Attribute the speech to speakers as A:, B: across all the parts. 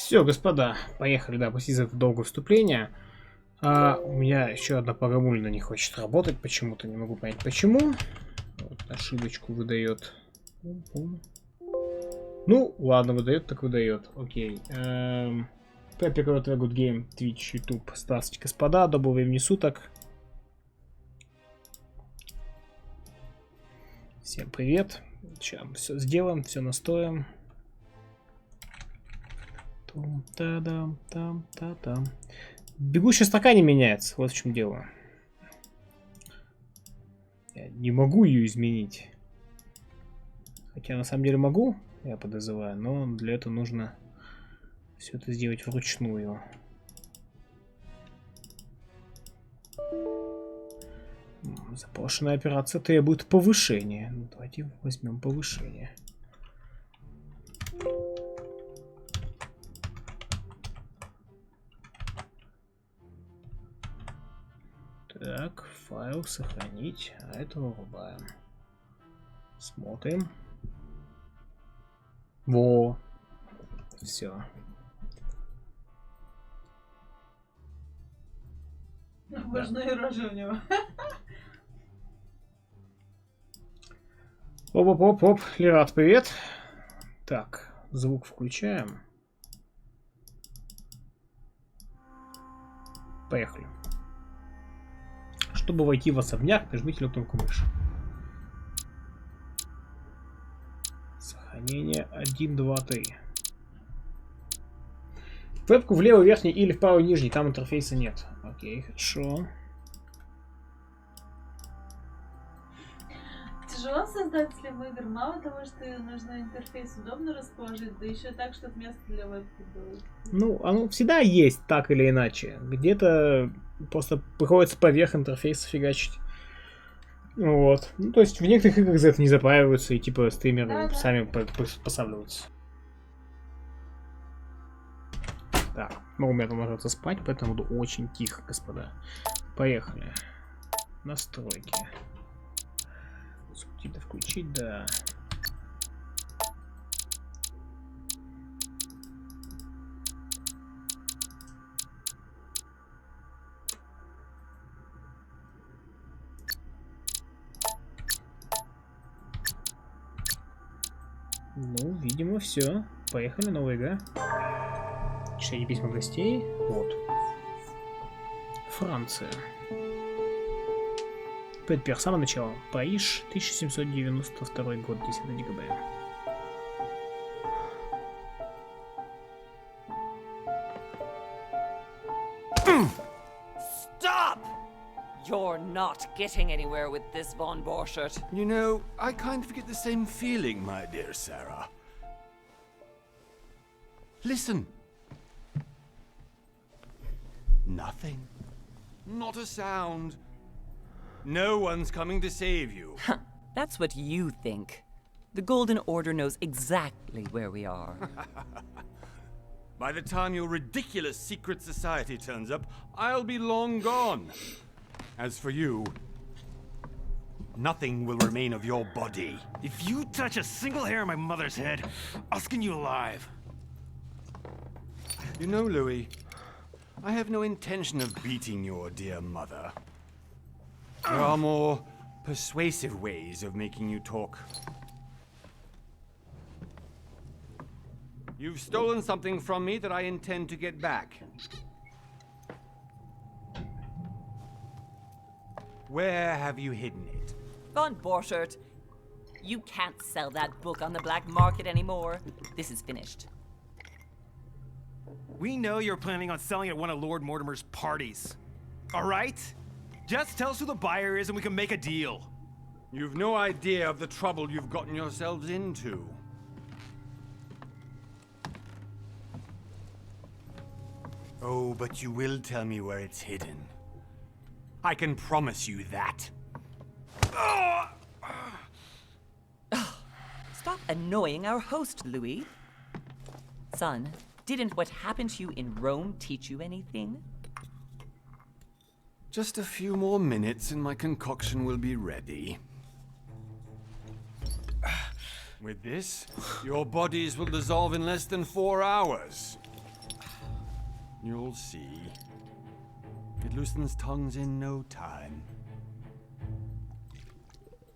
A: Все, господа, поехали, да, после этого долгого вступления. У меня еще одна программульна не хочет работать, почему-то не могу понять почему. Вот, ошибочку выдает. Ну, ладно, выдает, так выдает. Окей. Пеппи, Good Game, Twitch, YouTube. Здравствуйте, господа, доброго времени суток. Всем привет. Сейчас все сделаем, все настроим. Там-та-дам-там-та-там. Бегущая строка не меняется, вот в чем дело. Я не могу ее изменить. Хотя на самом деле могу, я подозреваю, но для этого нужно все это сделать вручную. Запрошенная операция требует повышения. Ну, давайте возьмем повышение. Так, файл сохранить, а это вырубаем. Смотрим. Во. Все.
B: Важная рожа у него.
A: Оп-оп-оп-оп. Лерат, привет. Так, звук включаем. Поехали. Чтобы войти в особняк, нажмите на кнопку мыши. Сохранение 1, 2, 3. Кнопку в левый верхний или в правый нижний, там интерфейса нет. Окей, хорошо.
B: Тяжело создателям игр. Мало того, что нужно интерфейс удобно расположить, да еще так, чтобы место для вебки было.
A: Ну, оно всегда есть, так или иначе. Где-то просто приходится поверх интерфейса фигачить. Вот. Ну, то есть в некоторых играх за это не запаиваются, и типа стримеры сами посавливаются. Так, ну у меня там ложится спать, поэтому буду очень тихо, господа. Поехали. Настройки. Субтитры включить, да. Ну, видимо, все. Поехали, новая игра. Читайте письма гостей. Вот. Франция. Петпер, с самого начала. Париж, 1792 год, 10 декабря.
C: Stop! You're not getting anywhere with this, Von Borchert.
D: You know, I kind of get the same feeling, my dear Sarah. Listen. Nothing. Not a sound. No one's coming to save you.
C: That's what you think. The Golden Order knows exactly where we are.
D: By the time your ridiculous secret society turns up, I'll be long gone. As for you, nothing will remain of your body.
E: If you touch a single hair on my mother's head, I'll skin you alive.
D: You know, Louis, I have no intention of beating your dear mother. There are more persuasive ways of making you talk. You've stolen something from me that I intend to get back. Where have you hidden it?
C: Von Borchert, you can't sell that book on the black market anymore. This is finished.
E: We know you're planning on selling at one of Lord Mortimer's parties. All right? Just tell us who the buyer is and we can make a deal.
D: You've no idea of the trouble you've gotten yourselves into. Oh, but you will tell me where it's hidden. I can promise you that.
C: Stop annoying our host, Louis. Son, didn't what happened to you in Rome teach you anything?
D: Just a few more minutes and my concoction will be ready. With this, your bodies will dissolve in less than 4 hours. You'll see. It loosens tongues in no time.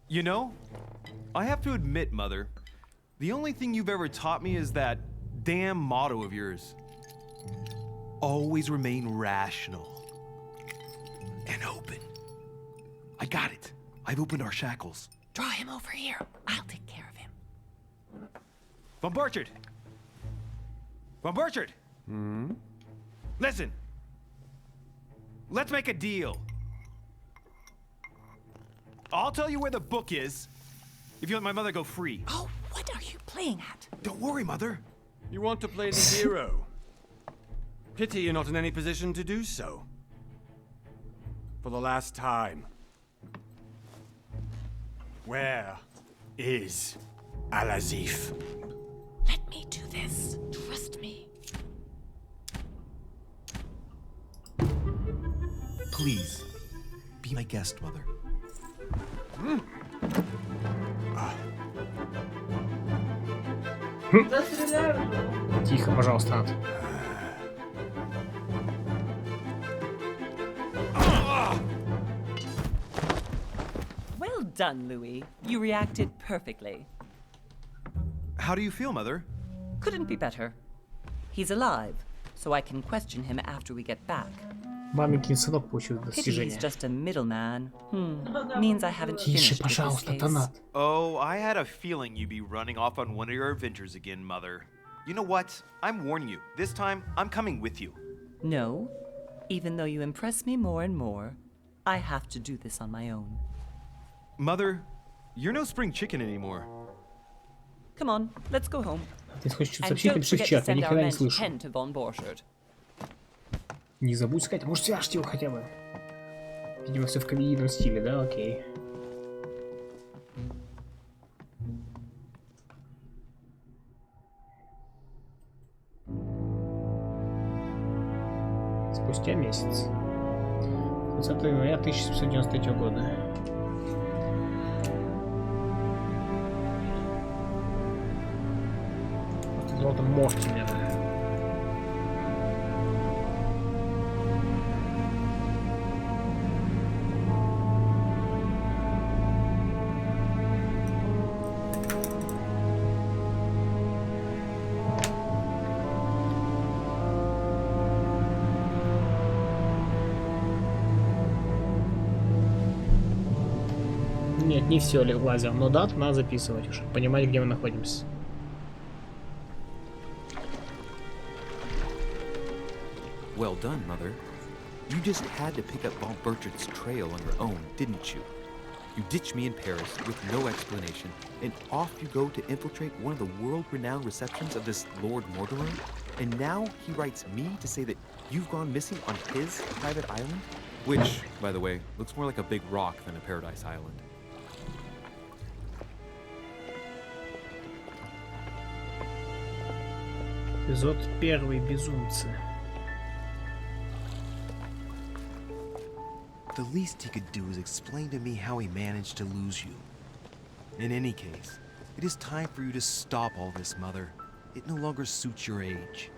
E: You know, I have to admit, Mother, the only thing you've ever taught me is that damn motto of yours. Always remain rational. And open. I got it. I've opened our shackles.
C: Draw him over here. I'll take care of him.
E: Von Burchard! Von Burchard! Listen. Let's make a deal. I'll tell you where the book is if you let my mother go free.
C: Oh, what are you playing at?
E: Don't worry, Mother.
D: You want to play the hero? Pity you're not in any position to do so. For the last time. Where is Al-Azif?
C: Let me do this. Trust me.
E: Please, be my guest, Mother.
A: Тихо, пожалуйста, Над.
C: Well done, Louis. You reacted perfectly.
E: How do you feel, Mother?
C: Couldn't be better. He's alive, so I can question him after we get back.
A: Маменькин сынок получил
C: Pity he's
A: достижение.
C: just a middleman. Means I haven't
A: Тише,
C: finished with this
A: пожалуйста,
C: case.
A: Танат.
E: Oh, I had a feeling you'd be running off on one of your adventures again, Mother. You know what? I'm warning you. This time, I'm coming with you.
C: No. Even though you impress me more and more, I have to do this on my own.
E: Mother, you're no spring chicken anymore.
C: Come on, let's go home.
A: Ты хочешь
C: And
A: сообщить,
C: don't
A: напиши в
C: forget to
A: чат, я
C: send our
A: никогда не
C: men to
A: слышу.
C: tend to Von Borchard.
A: Не забудь сказать, может свяжете его хотя бы. Видимо, все в комедийном стиле, да? Окей. Спустя месяц. 20 января 1793 года. Просто золото морки мне, да. Нет, не все ли лазером, но дату надо записывать уже, понимать, где мы находимся.
F: Well done, Mother. You just had to pick up Von Burchard's trail on your own, didn't you? You ditched me in Paris with no explanation, and off you go to infiltrate one of the world-renowned receptions of this Lord Mortimer? And now he writes me to say that you've gone missing on his private island? Which, by the way, looks more like a big rock than a paradise island.
A: Эпизод 1. Безумцы.
G: The least he could do is explain to me how he managed to lose you. In any case, it is time for you to stop all this, Mother. It no longer suits your age.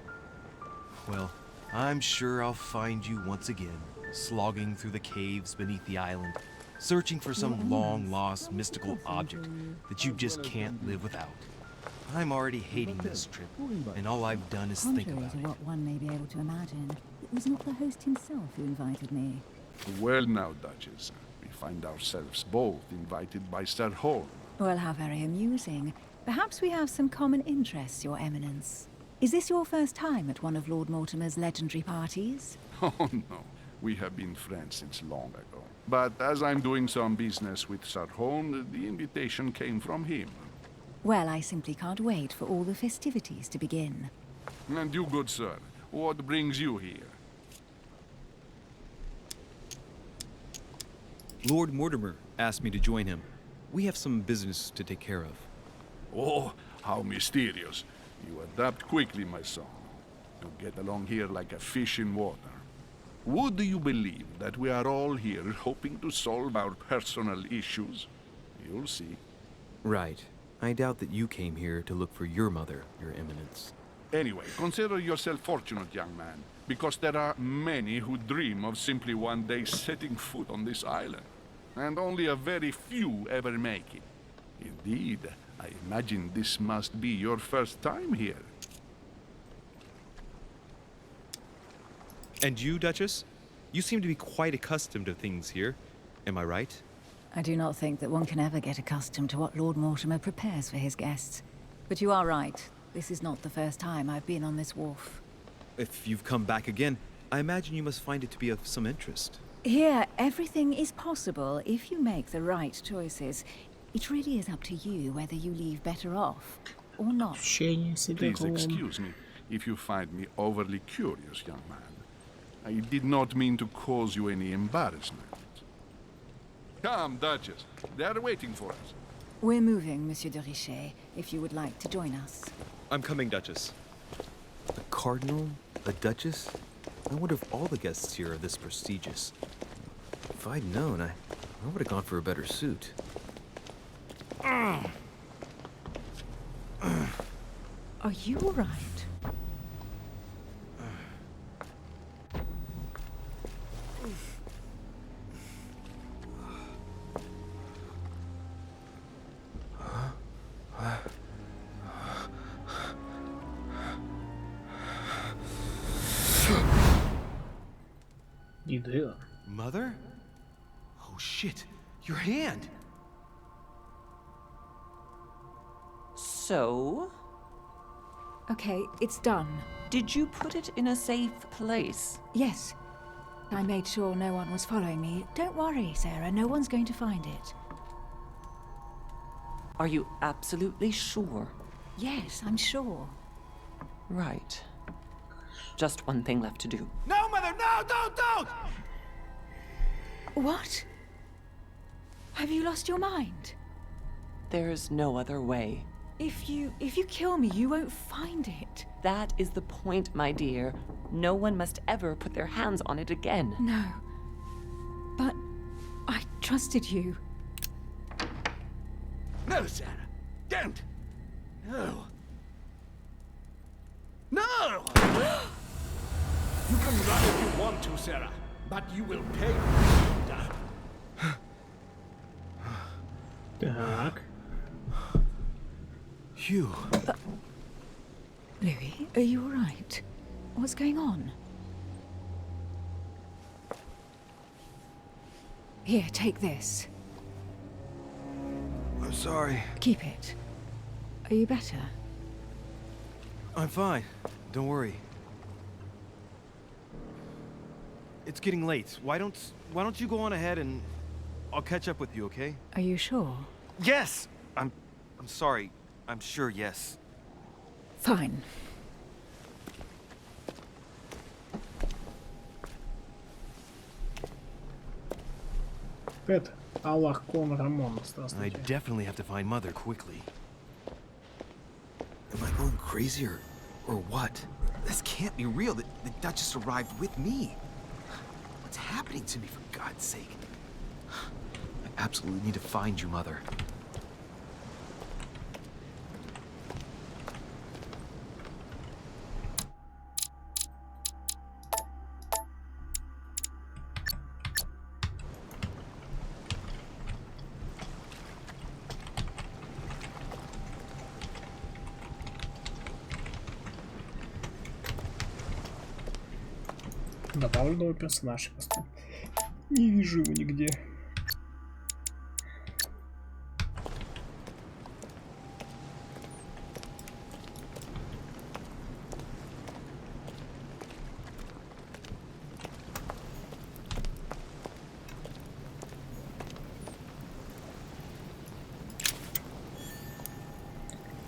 G: Well, I'm sure I'll find you once again, slogging through the caves beneath the island, searching for some long-lost mystical object that you just can't live without. I'm already hating this trip, and all I've done is think
H: Contrary
G: about
H: to
G: it.
H: what one may be able to imagine, it was not the host himself who invited me.
I: Well now, Duchess, we find ourselves both invited by Sir Holm.
H: Well, how very amusing. Perhaps we have some common interests, Your Eminence. Is this your first time at one of Lord Mortimer's legendary parties?
I: Oh no, we have been friends since long ago. But as I'm doing some business with Sir Holm, the invitation came from him.
H: Well, I simply can't wait for all the festivities to begin.
I: And you, good sir, what brings you here?
F: Lord Mortimer asked me to join him. We have some business to take care of.
I: Oh, how mysterious. You adapt quickly, my son. You get along here like a fish in water. Would you believe that we are all here hoping to solve our personal issues? You'll see.
F: Right. I doubt that you came here to look for your mother, Your Eminence.
I: Anyway, consider yourself fortunate, young man, because there are many who dream of simply one day setting foot on this island, and only a very few ever make it. Indeed, I imagine this must be your first time here.
F: And you, Duchess? You seem to be quite accustomed to things here. Am I right?
H: I do not think that one can ever get accustomed to what Lord Mortimer prepares for his guests. But you are right. This is not the first time I've been on this wharf.
F: If you've come back again, I imagine you must find it to be of some interest.
H: Here, everything is possible if you make the right choices. It really is up to you whether you leave better off or not.
I: Please excuse me if you find me overly curious, young man. I did not mean to cause you any embarrassment. Come, Duchess. They are waiting for us.
H: We're moving, Monsieur de Richet, if you would like to join us.
F: I'm coming, Duchess. A cardinal? A duchess? I wonder if all the guests here are this prestigious. If I'd known, I would have gone for a better suit.
H: Are you all right?
A: You do.
D: Mother? Oh shit, your hand!
C: So,
H: Okay, it's done.
C: did you put it in a safe place?
H: Yes. I made sure no one was following me. Don't worry, Sarah. No one's going to find it.
C: Are you absolutely sure?
H: Yes, I'm sure.
C: Right. Just one thing left to do.
D: No, Mother, no, don't!
H: What? Have you lost your mind?
C: There's no other way.
H: If you kill me, you won't find it.
C: That is the point, my dear. No one must ever put their hands on it again.
H: No. But I trusted you.
D: No, Sarah, don't! No. No! You can run if you want to, Sarah, but you will pay.
A: Так.
F: Hugh.
H: Louis, are you all right? What's going on? Here, take this.
F: I'm sorry.
H: Keep it. Are you better?
F: I'm fine. Don't worry. It's getting late. Why don't you go on ahead and I'll catch up with you, okay?
H: Are you sure?
F: Yes! I'm sorry. I'm sure, yes.
H: Fine.
A: Это Аллах Кон Рамон,
D: I
A: здравствуйте.
D: definitely have to find Mother quickly.
F: Am I going crazy or what? This can't be real. The Duchess arrived with me. What's happening to me, for God's sake? I absolutely need to find you, Mother.
A: Добавлю новый персонаж просто. Не вижу его нигде.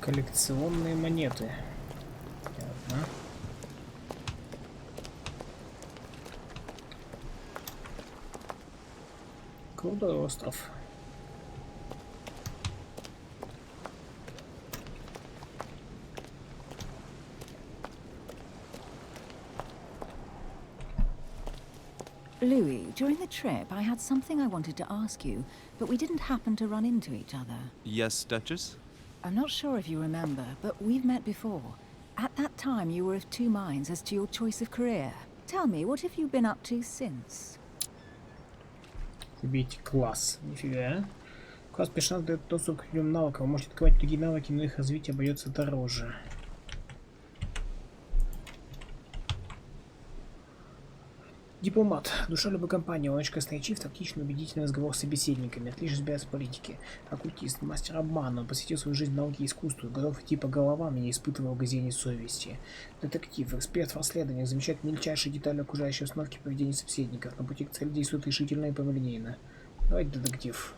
A: Коллекционные монеты. Ясно. Крутой остров.
H: Louis, during the trip, I had something I wanted to ask you, but we didn't happen to run into each other.
F: Yes, Duchess?
H: I'm not sure if you remember, but we've met before. At that time, you were of two minds as to your choice of career. Tell me, what have you been up to since?
A: Убить класс. Нифига. Класс персонажа дает доступ к определенным навыкам. Вы можете открывать другие навыки, но их развитие обойдется дороже. Дипломат. Душа любой компании. Он очень красноречив, тактичный, убедительный разговор с собеседниками. Отлично разбирается в политике. Оккультист. Мастер обмана. Он посвятил свою жизнь науке и искусству. Готов идти по головам и не испытывал угрызений совести. Детектив. Эксперт в расследованиях. Замечает мельчайшие детали окружающей обстановки поведения собеседников. На пути к цели действует решительно и прямолинейно. Давайте детектив.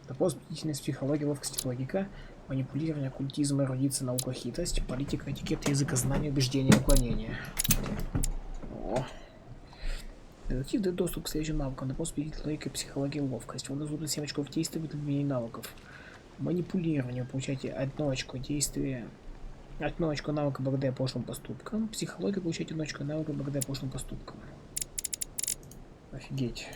A: Вопрос бдительность, психология, ловкость и логика. Манипулирование, оккультизм, эрудиция, наука, хитрость. Политика, этикет, языкознание, убеждение, уклонение. О. Детектив дает доступ к следующим навыкам. Допрос, логика, психология, ловкость. Он доступен 7 очков действия в изменении навыков. Манипулирование. Вы получаете 1 очко действия. 1 очко навыка благодаря пошлым поступкам. Психология. Получаете 1 очко навыка благодаря пошлым поступкам. Офигеть.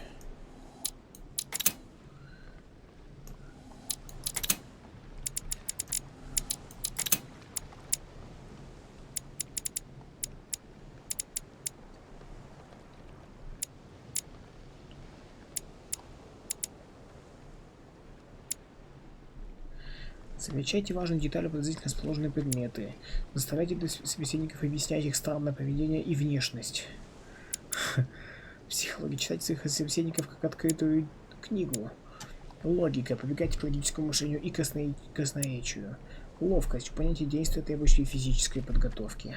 A: Замечайте важные детали, подозрительно расположенные предметы. Заставляйте собеседников объяснять их странное поведение и внешность. Психология. Читайте своих собеседников как открытую книгу. Логика. Побегайте к логическому мышлению и красноречию. Ловкость. Понятие действия, требующие физической подготовки.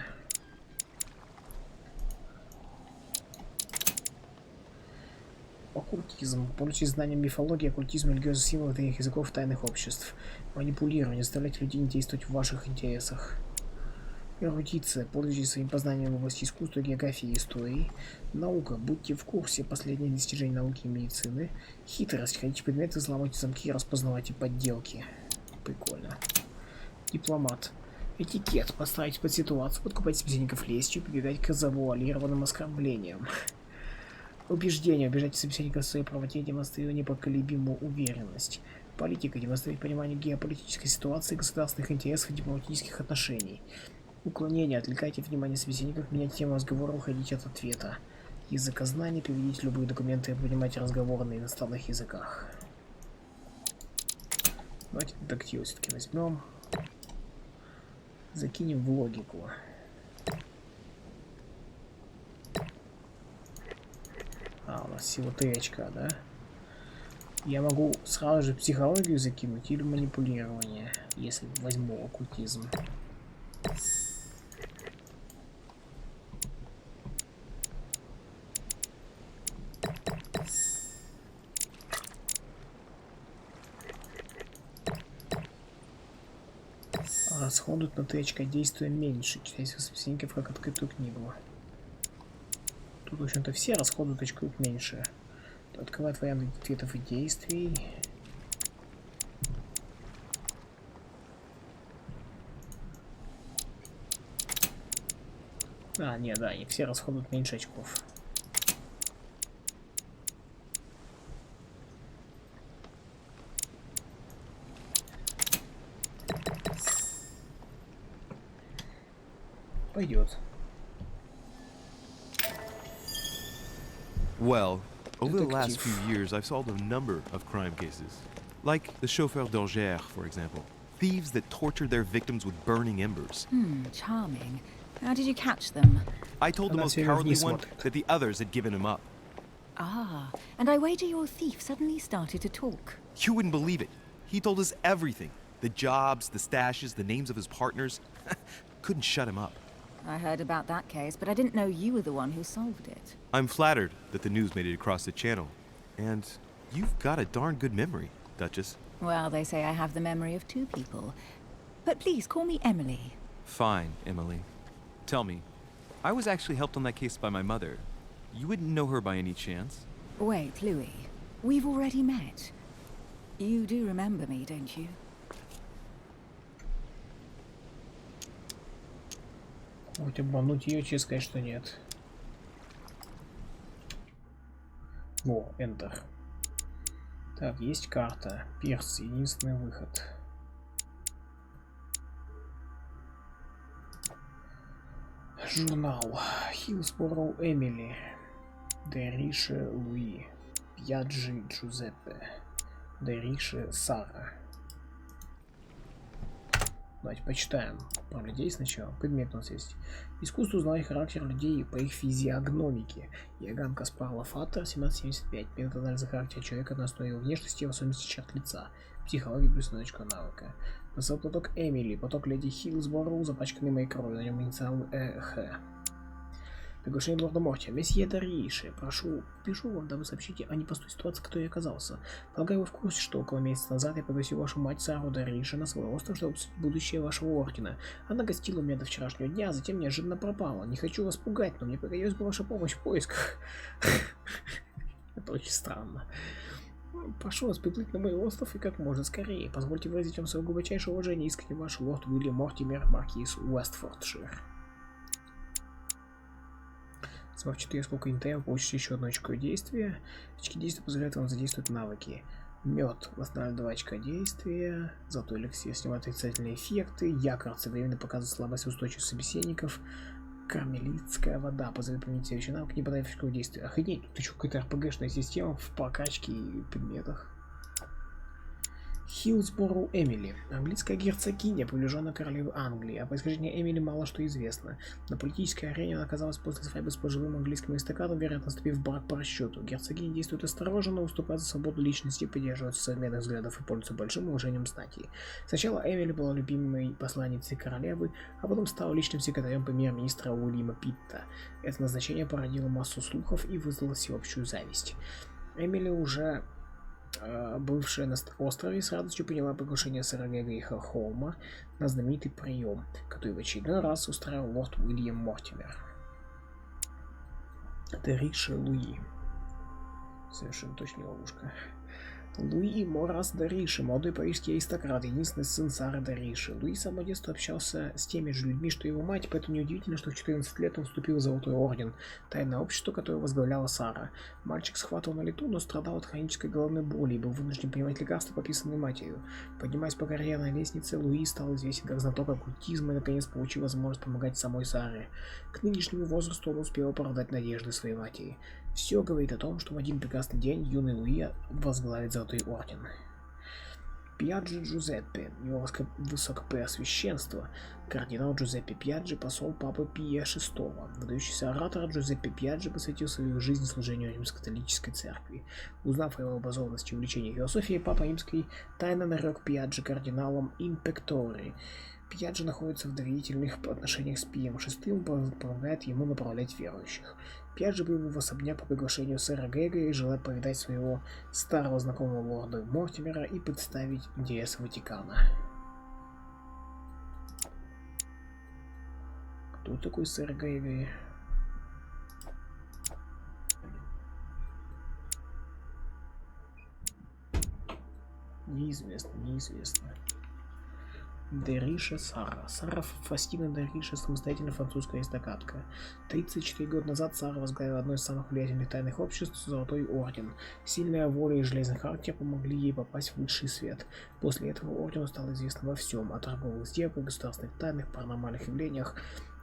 A: Оккультизм. Пользуйтесь знанием мифологии, оккультизма, религиозных символов древних языков, тайных обществ. Манипулирование. Заставлять людей действовать в ваших интересах. Эрудиция. Пользуйтесь своим познанием в области искусства, географии и истории. Наука. Будьте в курсе последних достижений науки и медицины. Хитрость. Ходите предметы, взламывайте замки, распознавайте подделки. Прикольно. Дипломат. Этикет. Подстраивайтесь под ситуацию, подкупайте собеседников лестью, прибегать к завуалированным оскорблениям. Убеждение. Убеждайте собеседника в своей правоте, демонстрируя непоколебимую уверенность. Политика. Демонстрирует понимание геополитической ситуации, государственных интересов и дипломатических отношений. Уклонение. Отвлекайте внимание собеседников, меняйте тему разговора, уходите от ответа. Языкознание. Переведите любые документы и принимайте разговоры на иностранных языках. Давайте детектив все-таки возьмем. Закинем в логику. У нас всего 3 очка, да? Я могу сразу же психологию закинуть или манипулирование, если возьму оккультизм. Расходуют на 3 очка действия меньше, читайте собеседников как открытую книгу. Тут, в общем-то, все расходуют очков меньше. Открывает варианты ответов и действий. Нет, да, они все расходуют меньше очков. Пойдет.
F: Well, over the last few years, I've solved a number of crime cases. Like the chauffeur d'Angers, for example. Thieves that tortured their victims with burning embers.
H: Charming. How did you catch them?
F: I told the most cowardly one that the others had given him up.
H: Ah, and I wager your thief suddenly started to talk.
F: You wouldn't believe it. He told us everything. The jobs, the stashes, the names of his partners. Couldn't shut him up.
H: I heard about that case, but I didn't know you were the one who solved it.
F: I'm flattered that the news made it across the channel. And you've got a darn good memory, Duchess.
H: Well, they say I have the memory of 2 people. But please, call me Emily.
F: Fine, Emily. Tell me, I was actually helped on that case by my mother. You wouldn't know her by any chance?
H: Wait, Louis. We've already met. You do remember me, don't you?
A: Хоть обмануть ее, честно сказать, что нет. О, Enter. Так, есть карта. Перс, единственный выход. Журнал. Хиллсбороу Эмили. Дерише Луи. Пьяджи Джузеппе. Дерише Сара. Давайте почитаем про людей сначала. Предмет у нас есть. Искусство узнавать характер людей по их физиогномике. Иоганн Каспар Лафаттер, 1775. Метод анализа характера человека на основе его внешности и в особенности черт лица. Психология плюс навычка навыка. Носил платок Эмили, поток леди Хиллсбороу, запачканный моей кровью, на нем инициал Х. Приглашение лорда Морти. Месье Дариши, пишу вам, дабы сообщите о непростой ситуации, в которой я оказался. Полагаю, вы в курсе, что около месяца назад я пригласил вашу мать Сару Дариши на свой остров, чтобы обсудить будущее вашего ордена. Она гостила у меня до вчерашнего дня, а затем неожиданно пропала. Не хочу вас пугать, но мне пригодилась бы ваша помощь в поисках. Это очень странно. Прошу вас приплыть на мой остров и как можно скорее. Позвольте выразить вам свое глубочайшее уважение, искренне ваш лорд Уильям Мортимер, маркиз Уэстфордшир. Смав 4 сколько интейл, получите еще одно очко действия. Очки действия позволяют вам задействовать навыки. Мед восстанавливает 2 очка действия. Золотой эликсир снимает отрицательные эффекты. Якорь временно показывает слабость и устойчивость собеседников. Кармелитская вода позволяет применить следующий навык, не подает очков действия. Охренеть, тут еще какая-то РПГшная система в прокачке и предметах. Хиллсбороу Эмили. Английская герцогиня, приближенная королевы Англии. О происхождении Эмили мало что известно. На политической арене она оказалась после свадьбы с пожилым английским аристократом, вероятно, вступив в брак по расчету. Герцогиня действует осторожно, но уступает за свободу личности, придерживается современных взглядов и пользуется большим уважением знати. Сначала Эмили была любимой посланницей королевы, а потом стала личным секретарем премьер-министра Уильяма Питта. Это назначение породило массу слухов и вызвало всеобщую зависть. Эмили уже бывшая на острове с радостью приняла приглашение сэра Грейха Холма на знаменитый прием, который в очередной раз устраивал лорд Уильям Мортимер. Дариши Луи. Совершенно точно ловушка. Луи Морас Дариши, молодой парижский аристократ, единственный сын Сары Дариши. Луи с самого детства общался с теми же людьми, что и его мать, поэтому неудивительно, что в 14 лет он вступил в Золотой Орден, тайное общество, которое возглавляла Сара. Мальчик схватывал на лету, но страдал от хронической головной боли и был вынужден принимать лекарства, прописанные матерью. Поднимаясь по карьерной лестнице, Луи стал известен как знаток оккультизма и наконец получил возможность помогать самой Саре. К нынешнему возрасту он успел оправдать надежды своей матери. Все говорит о том, что в один прекрасный день юный Луи возглавит Золотой Орден. Пьяджи Джузеппе, его высокопреосвященство, кардинал Джузеппе Пьяджи, посол папы Пия VI. Выдающийся оратор Джузеппе Пьяджи посвятил свою жизнь служению римско-католической церкви. Узнав о его образованности и увлечении философией, папа римский тайно нарек Пьяджи кардиналом импектори. Пьяджи находится в доверительных отношениях с Пием VI, помогает ему направлять верующих. Пьяджи прибыл в особняк по приглашению сэра Грегори и желает повидать своего старого знакомого лорда Мортимера и представить интересы Ватикана. Кто такой сэр Грегори? Неизвестно. Дериша Сара. Сара Фастина Дериша, самостоятельная французская аристократка. 34 года назад Сара возглавила одно из самых влиятельных тайных обществ — Золотой Орден. Сильная воля и железный характер помогли ей попасть в высший свет. После этого Ордену стало известно во всем — о торговых сделках, государственных тайнах, паранормальных явлениях.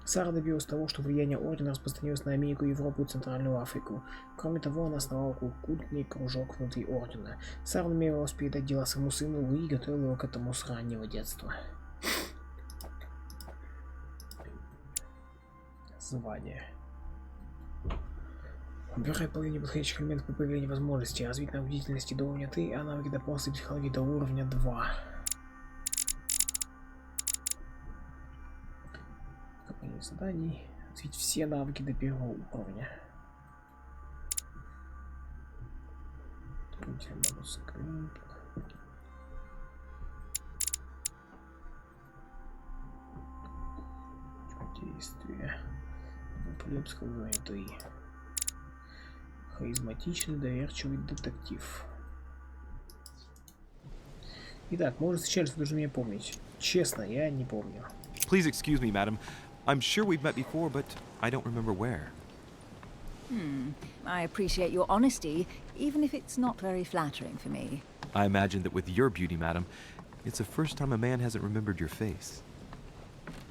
A: Сара добилась того, что влияние Ордена распространилось на Америку, Европу и Центральную Африку. Кроме того, она основала культный кружок внутри Ордена. Сара намеревалась передать дела своему сыну Луи и готовила его к этому с раннего детства. Звание. Выбирай половину подходящих элементов по появлению возможностей. Развить навык бдительности до уровня 3, а навыки дополнительной психологии до уровня 2. Выполнение заданий. Развить все навыки до 1-го уровня. Дополнительный бонус. Действие. Полемского уровня 3. Харизматичный, доверчивый детектив. Итак, мы уже встречались, вы должны меня помнить. Честно, я не помню.
F: Please excuse me, madam. I'm sure we've met before, but I don't remember where.
H: I appreciate your honesty, even if it's not very flattering for me.
F: I imagine that with your beauty, madam, it's the first time a man hasn't remembered your face.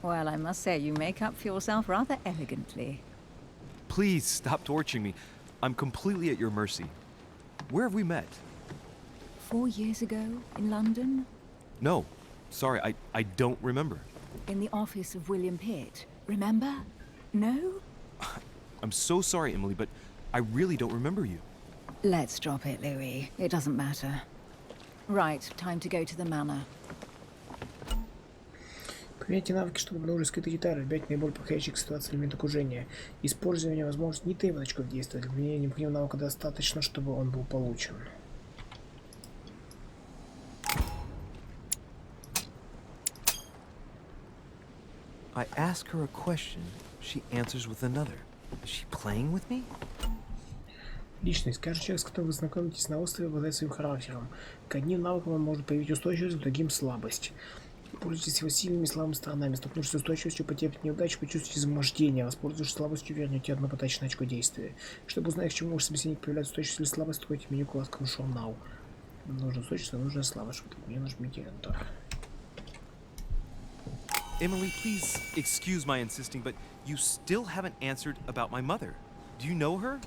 H: Well, I must say, you make up for yourself rather elegantly.
F: Please stop torturing me. I'm completely at your mercy. Where have we met?
H: 4 years ago, in London,
F: No. Sorry, I don't remember.
H: in the office of William Pitt. Remember? No?
F: I'm so sorry, Emily, but I really don't remember you.
H: Let's drop it, Louis. It doesn't matter. Right, time to go to the manor.
A: Применяйте навыки, чтобы обнаружить скрытые детали, выбирать наиболее подходящие к ситуации элемент окружения. Использование возможности не требует очков действия. Для применения необходимого навыка достаточно, чтобы он был получен.
G: I ask her a question, she answers with another. Is she playing with me?
A: Личность. Каждый человек, с которым вы знакомитесь на острове, обладает своим характером. К одним навыкам он может проявить устойчивость, к другим слабость. Пользуйтесь его сильными и слабыми сторонами. Столкнувшись с устойчивостью, потерпите неудачу, почувствуйте измождение. Воспользовавшись слабостью, вернете одно потачное очко действия. Чтобы узнать, к чему ваш собеседник проявляет устойчивость или слабость, откройте меню вкладку Show Now. Нужна устойчивость, нужна слабость. Чтобы мне нажмите Enter.
F: Emily, please excuse my insisting, but you still haven't answered about my mother. Do you know her?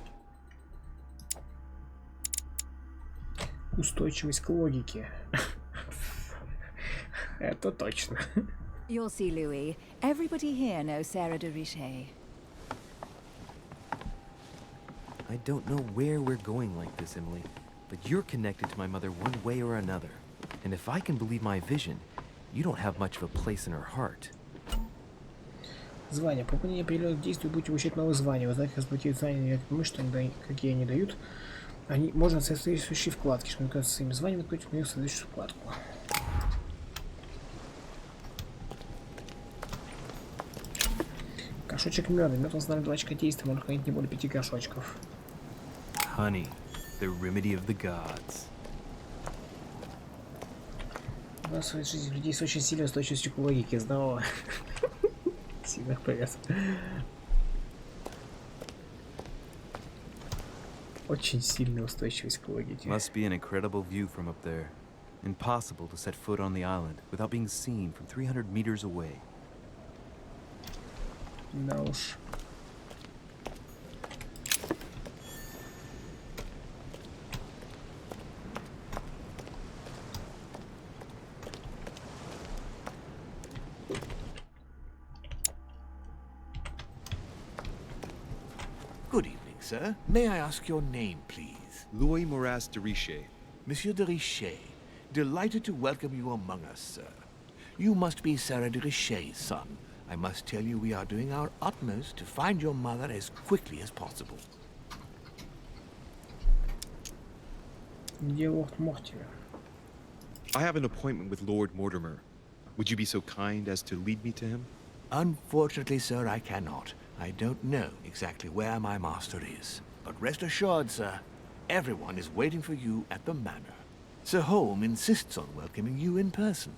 A: Устойчивость к логике. Это точно.
H: You'll see, Louis. Everybody here knows Sarah de Richet.
G: I don't know where we're going like this, Emily, but you're connected to my mother one way or another. And if I can believe my vision, you don't have much of a place in her heart.
A: Звания. По выполнению определенных действий будете получать новые звания. Вы знаете, разблокировать звания, какие они дают. Они можно в соответствующей вкладке. Чтобы оказаться своими званиями, откройте меню соответствующую вкладку. Горшочек меда. Мед устанавливает 2 очка действия, можно хранить не более 5 горшочков.
F: Honey, the remedy of the gods.
A: У нас в своей жизни людей с очень сильной устойчивостью к логике. Здорово. Сильных привет. Очень сильная устойчивость к логике.
G: Must be an incredible view from up there. Impossible to set foot on the island without being seen from 300 meters away.
A: Да уж.
J: Good evening, sir. May I ask your name, please?
F: Louis Moras de Richet.
J: Monsieur de Richet. Delighted to welcome you among us, sir. You must be Sarah de Richet's son. I must tell you we are doing our utmost to find your mother as quickly as possible.
A: Где лорд Мортимер?
F: I have an appointment with Lord Mortimer. Would you be so kind as to lead me to him?
J: Unfortunately, sir, I cannot. I don't know exactly where my master is. But rest assured, sir, everyone is waiting for you at the manor. Sir Holm insists on welcoming you in person.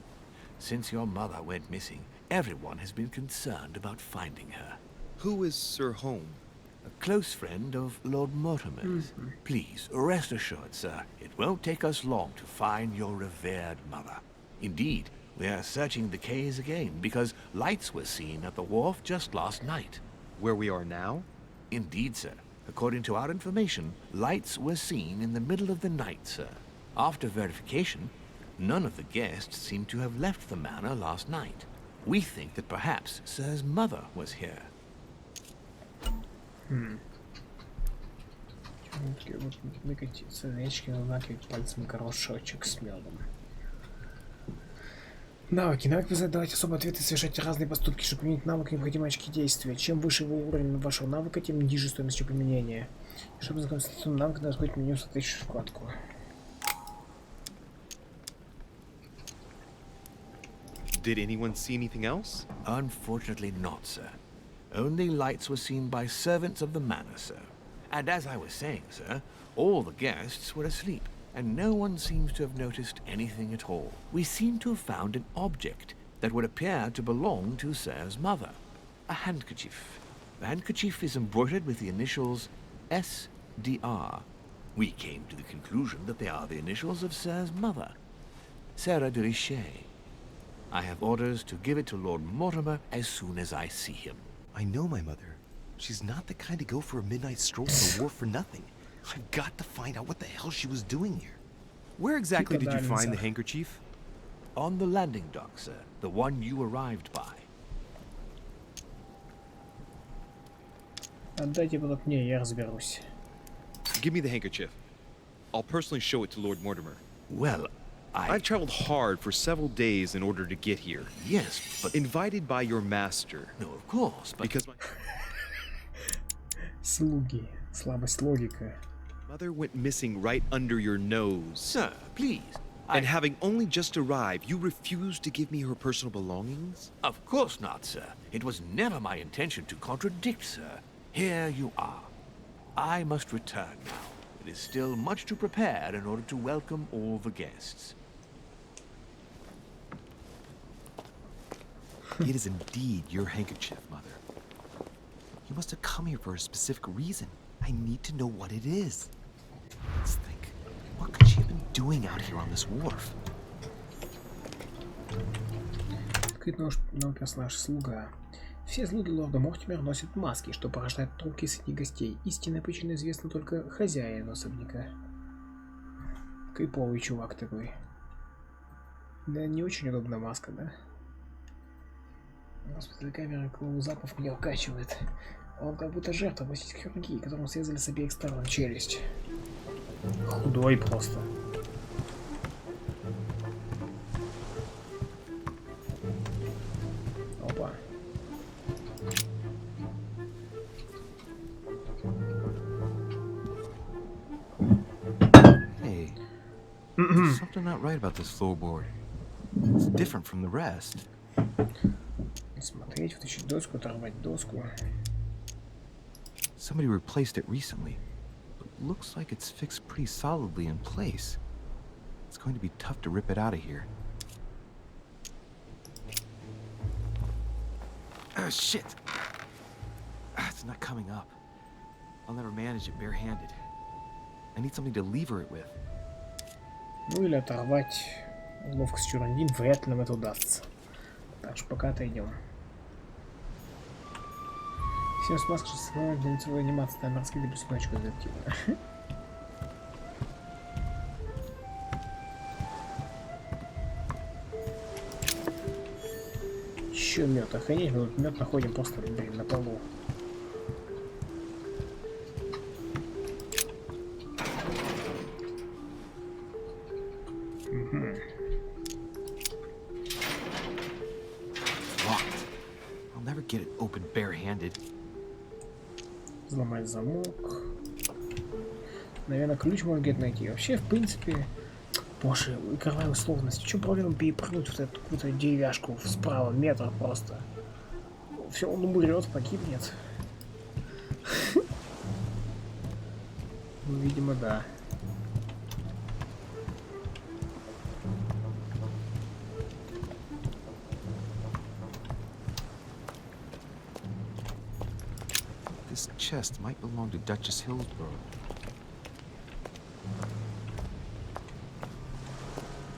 J: Since your mother went missing, everyone has been concerned about finding her.
F: Who is Sir Holm?
J: A close friend of Lord Mortimer's. Please, rest assured, sir, it won't take us long to find your revered mother. Indeed, we are searching the quays again because lights were seen at the wharf just last night.
F: Where we are now?
J: Indeed, sir. According to our information, lights were seen in the middle of the night, sir. After verification, none of the guests seem to have left the manor last night. We think that perhaps Sir's mother was here.
A: Вот выкатить сердечки, накрыть пальцем горшочек с медом. Навыки. Навык позволяет давать особые ответы и совершать разные поступки. Чтобы применить навык, необходимы очки действия. Чем выше уровень вашего навыка, тем ниже стоимость применения. Чтобы знакомиться с этим навыком, надо открыть меню соответствующую вкладку.
F: Did anyone see anything else?
J: Unfortunately not, sir. Only lights were seen by servants of the manor, sir. And as I was saying, sir, all the guests were asleep, and no one seems to have noticed anything at all. We seem to have found an object that would appear to belong to Sir's mother. A handkerchief. The handkerchief is embroidered with the initials SDR. We came to the conclusion that they are the initials of Sir's mother, Sarah de Richet. I have orders to give it to Lord Mortimer as soon as I see him.
G: I know my mother. She's not the kind to go for a midnight stroll to the wharf for nothing. I've got to find out what the hell she was doing here.
F: Where exactly did you find the handkerchief?
J: On the landing dock, sir. The one you arrived by.
A: Отдайте будут мне, я разберусь.
F: Give me the handkerchief. I'll personally show it to Lord Mortimer.
J: Well,
F: I've traveled hard for several days in order to get here.
J: Yes, but...
F: Invited by your master.
J: No, of course, but...
F: Because my
A: Слуги. Слабость логика.
F: mother went missing right under your nose.
J: Sir, please.
F: And having only just arrived, you refused to give me her personal belongings?
J: Of course not, sir. It was never my intention to contradict, sir. Here you are. I must return now. It is still much to prepare in order to welcome all the guests.
G: It is indeed your handkerchief, Mother. You must have come here for a specific reason. I need to know what it is. Let's think. What could she have been doing out here on this wharf?
A: Открыт новый персонаж слуга. Все слуги лорда Мортимера носят маски, что порождает толки среди гостей. Истинная причина известна только хозяину особняка. Криповый чувак такой. Да, не очень удобная маска, да? Господи, камера клоузапов меня укачивает. Он как будто жертва пластической хирургии, которому срезали с обеих сторон челюсть. Худой просто. Опа.
G: Hey, there's something not right about this floorboard. It's different from the rest.
A: Смотреть, вытащить доску, оторвать доску.
G: Somebody replaced it recently, but looks like it's fixed pretty solidly in place. It's going to be tough to rip it out of here. Ah, shit! It's not coming up. I'll never manage it barehanded. I need something to lever it with.
A: Ну или оторвать ловкостью рандин, вряд ли нам это удастся. Так что пока отойдем. Всем с маской становится для лицевой анимации на морские до плюсночку детектива. Еще мед, охренеть, мы тут мед находим просто, блин, на полу.
G: Get it open barehanded.
A: Взломать замок. Наверное, ключ можно где-то найти. Вообще, в принципе, боже, игровая условность. В чем проблема перепрыгнуть вот эту какую-то деревяшку справа, метр просто? Все, он умрет, погибнет. Ну, видимо, да.
G: This chest might belong to Duchess Hillsborough.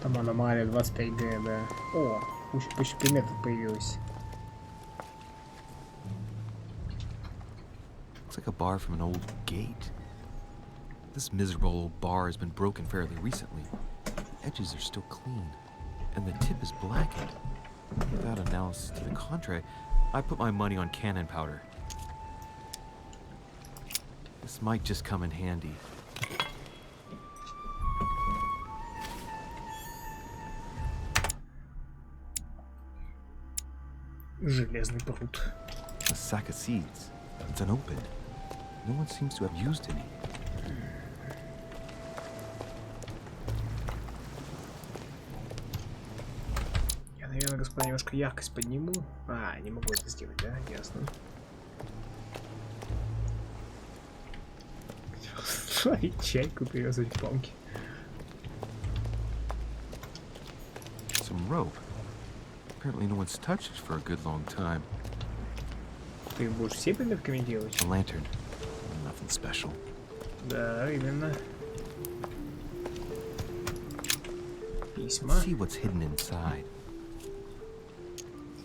A: Там аномалия 25G, да. О, куча предметов появилась.
G: Looks like a bar from an old gate. This miserable old bar has been broken fairly recently. The edges are still clean, and the tip is blackened. Without analysis to the contrary, I put my money on cannon powder. This might just come in handy.
A: Железный пруд.
G: A sack of seeds. It's unopened. No one seems to have used any.
A: Я, наверное, господа, немножко яркость подниму. А, не могу это сделать, да? Ясно. Чайку привязывать к палке.
G: Some rope. Apparently no one's touched it for a good long time.
A: Ты будешь все пометками делать?
G: A lantern. Nothing special.
A: Да, именно. Письма.
G: Let's see what's hidden inside.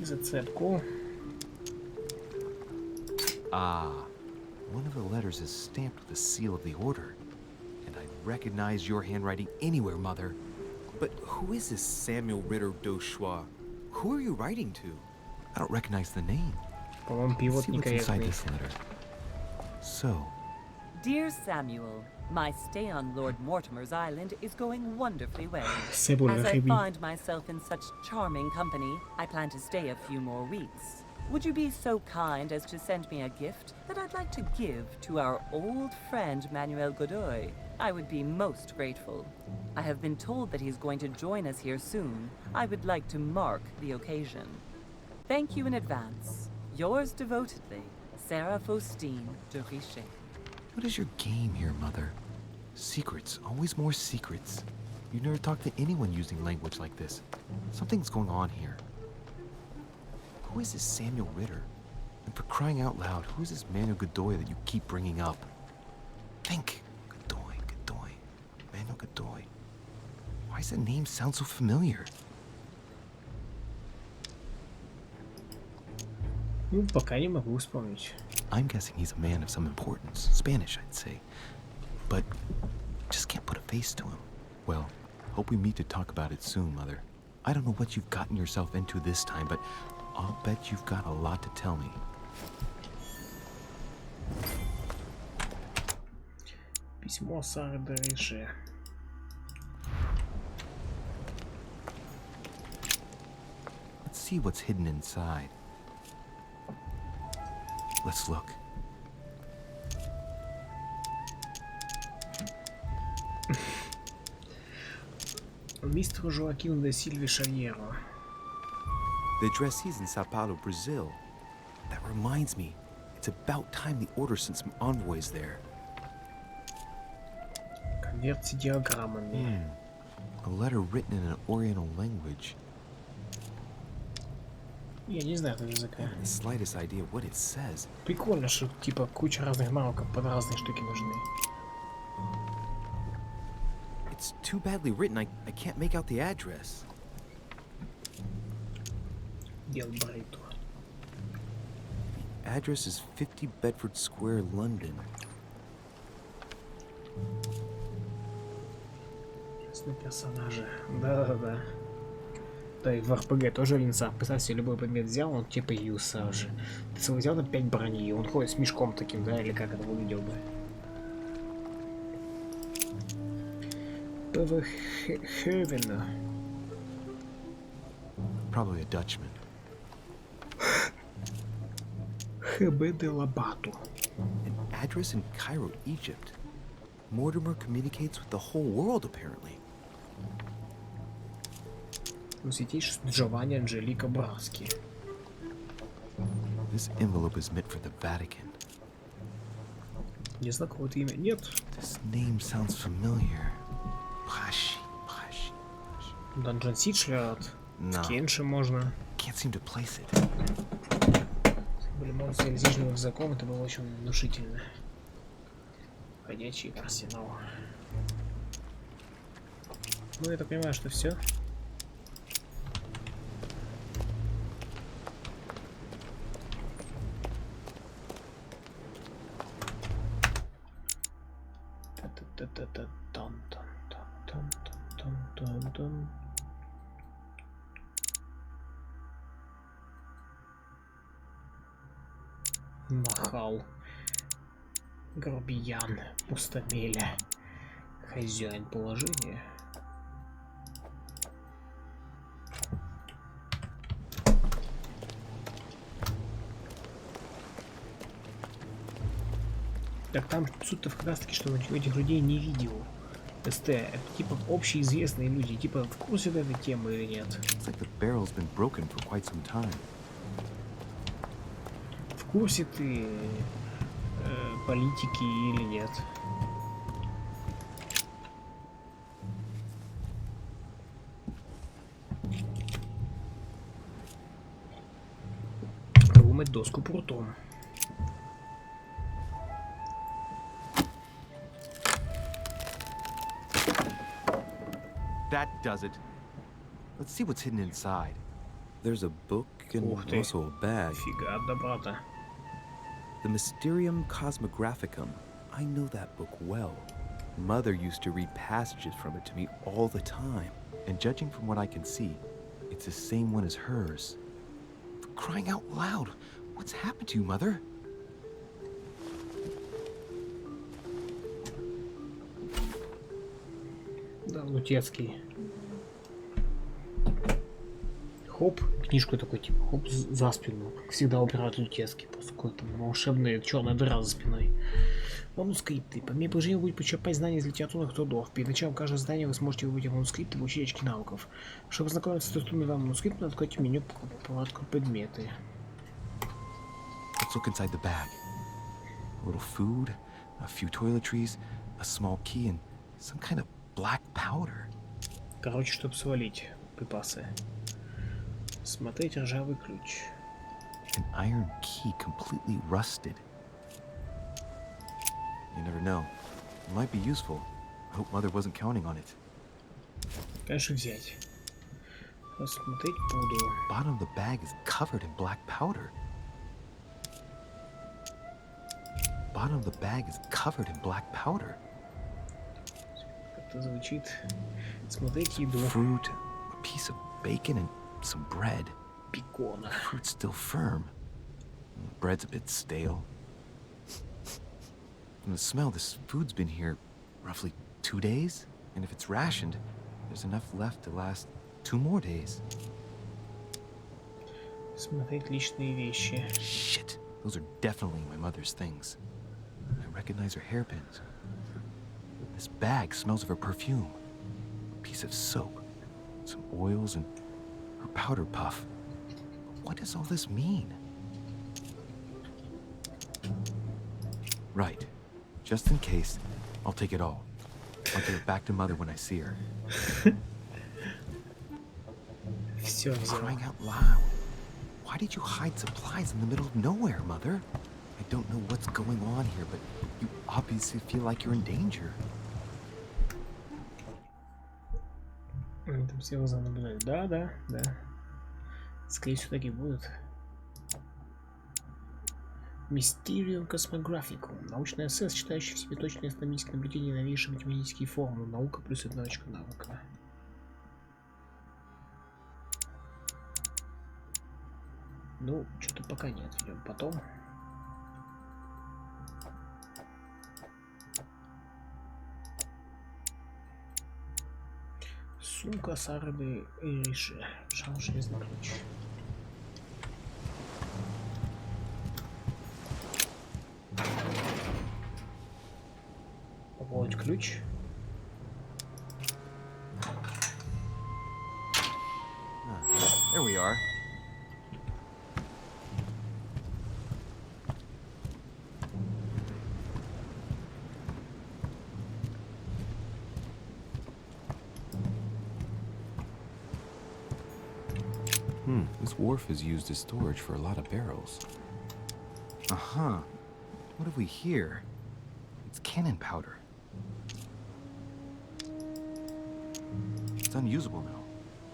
A: Зацепку.
G: Ah, one of the letters is stamped with the seal of the Order. And I'd recognize your handwriting anywhere, Mother.
F: But who is this Samuel Ritter Dauchois? Who are you writing to?
G: I don't recognize the name.
A: По-моему, перевод
G: See what's inside
A: некорректный.
G: this letter. So,
C: Dear Samuel, my stay on Lord Mortimer's island is going wonderfully well.
A: C'est bon,
C: As
A: le
C: I
A: rébut.
C: find myself in such charming company, I plan to stay a few more weeks. Would you be so kind as to send me a gift that I'd like to give to our old friend Manuel Godoy? I would be most grateful. I have been told that he's going to join us here soon. I would like to mark the occasion. Thank you in advance. Yours devotedly, Sarah Faustine de Richet.
G: what is your game here, Mother? Secrets, always more secrets. You never talk to anyone using language like this. Something's going on here. Who is this Samuel Ritter? And for crying out loud, who is this Manuel Godoy that you keep bringing up? Think. Godoy, Godoy, Manuel Godoy. Why does that name sound so familiar?
A: Ну, пока не могу вспомнить.
G: I'm guessing he's a man of some importance. Spanish, I'd say. But just can't put a face to him. Well, hope we meet to talk about it soon, Mother. I don't know what you've gotten yourself into this time, but I'll bet you've got a lot to tell me.
A: Письмо Сары де Рише.
G: Let's see what's hidden inside. Let's look.
A: Мистеру Жоакину де Сильве Шавьеру.
G: The address is in Sao Paulo, Brazil. That reminds me, it's about time the Order sent some envoys there.
A: Конверт с диаграммами.
G: A letter written in an Oriental language.
A: Я не знаю этого языка.
G: I haven't the slightest idea what it says.
A: Прикольно, что типа куча разных навыков под разные штуки нужны.
F: It's too badly written, I can't make out the address.
A: Дел Брайту.
F: Address is 50 Bedford Square, London.
A: Интересные персонажи. Да-да-да. Да и в РПГ тоже линца. Представь себе, любой предмет взял, он тебе появился сразу же. Ты целый взял там 5 брони, и он ходит с мешком таким, да, или как это выглядело бы. ПВ Хевена.
G: Probably a Dutchman.
A: ХБ де Лабату.
F: An address in Cairo, Egypt. Mortimer communicates with the whole world, apparently.
A: Святейший Джованни Анджелика Браски.
G: This envelope is meant for the Vatican.
A: Не знаю, какого-то имя. Нет.
G: This name sounds familiar. Pashi.
A: Dungeon Siege лежат.
G: No.
A: В Кенши можно.
G: Can't seem to place it.
A: Были монстры с Нижним языком, это было очень внушительно. Ходячий арсенал. Ну, я так понимаю, что все. Нахал. Грубиян. Пустомеля. Хозяин положения. Так там суть-то как раз таки, что этих людей не видел. СТ, это типа общеизвестные люди, типа в курсе этой темы или нет?
G: It's like the barrel's been broken for quite some time.
A: В курсе ты политики или нет? Вымыть доску прутом.
G: That does it. Let's see what's hidden inside.
F: There's a book and
A: Ух ты.
F: also a bag.
A: Фига от добра-то.
F: The Mysterium Cosmographicum. I know that book well. Mother used to read passages from it to me all the time. And judging from what I can see, it's the same one as hers.
G: For crying out loud! What's happened to you, Mother?
A: Да, Лутецкий. Хоп, книжку такой, типа, хоп, за спину. Как всегда упирают Лутецкий. Просто какой-то волшебная черная дыра за спиной. Манускрипты. По мере приложения будет почерпать знания из литературных трудов. Перед началом каждого задания вы сможете выбрать манускрипты и получить очки навыков. Чтобы ознакомиться с доступными вам манускриптами, откройте меню по вкладку предметы.
G: Let's look inside the bag. A little food, a few toiletries, a small key, and some kind of black powder.
A: Короче, чтобы свалить припасы. Смотреть ржавый ключ.
G: An iron key completely rusted. You never know. It might be useful. I hope Mother wasn't counting on it.
A: Конечно, взять. Посмотреть буду.
G: The bottom of the bag is covered in black powder. The bottom of the bag is covered in black powder.
A: Как-то звучит. Смотреть еду.
G: Fruit, a piece of bacon, and some bread.
A: Бекона.
G: Fruit's still firm. The bread's a bit stale. From the smell, this food's been here roughly 2 days. And if it's rationed, there's enough left to last 2 more days.
A: Смотреть личные вещи.
G: Shit, those are definitely my mother's things. I recognize her hairpins. This bag smells of her perfume. A piece of soap, some oils, and her powder puff. What does all this mean? Right. Just in case, I'll take it all. I'll give it back to Mother when I see her.
A: Все взял.
G: Crying out loud. Why did you hide supplies in the middle of nowhere, Mother? I don't know what's going on here, but you obviously feel like you're in danger.
A: Там все глаза наблюдают. Да. Скорее всего, так и будет. Mysterium Cosmographicum. Научный эссе, сочетающий в себе точные астрономические наблюдения и новейшие математические формулы. Наука плюс 1 очко навыка. Ну, что-то пока не отведем. Потом. Сумка Сарды Ириши. Шал железный ключ. Попробовать ключ.
G: There we are.
F: This wharf is used as storage for a lot of barrels.
G: Uh-huh. What have we here? It's cannon powder. It's unusable now.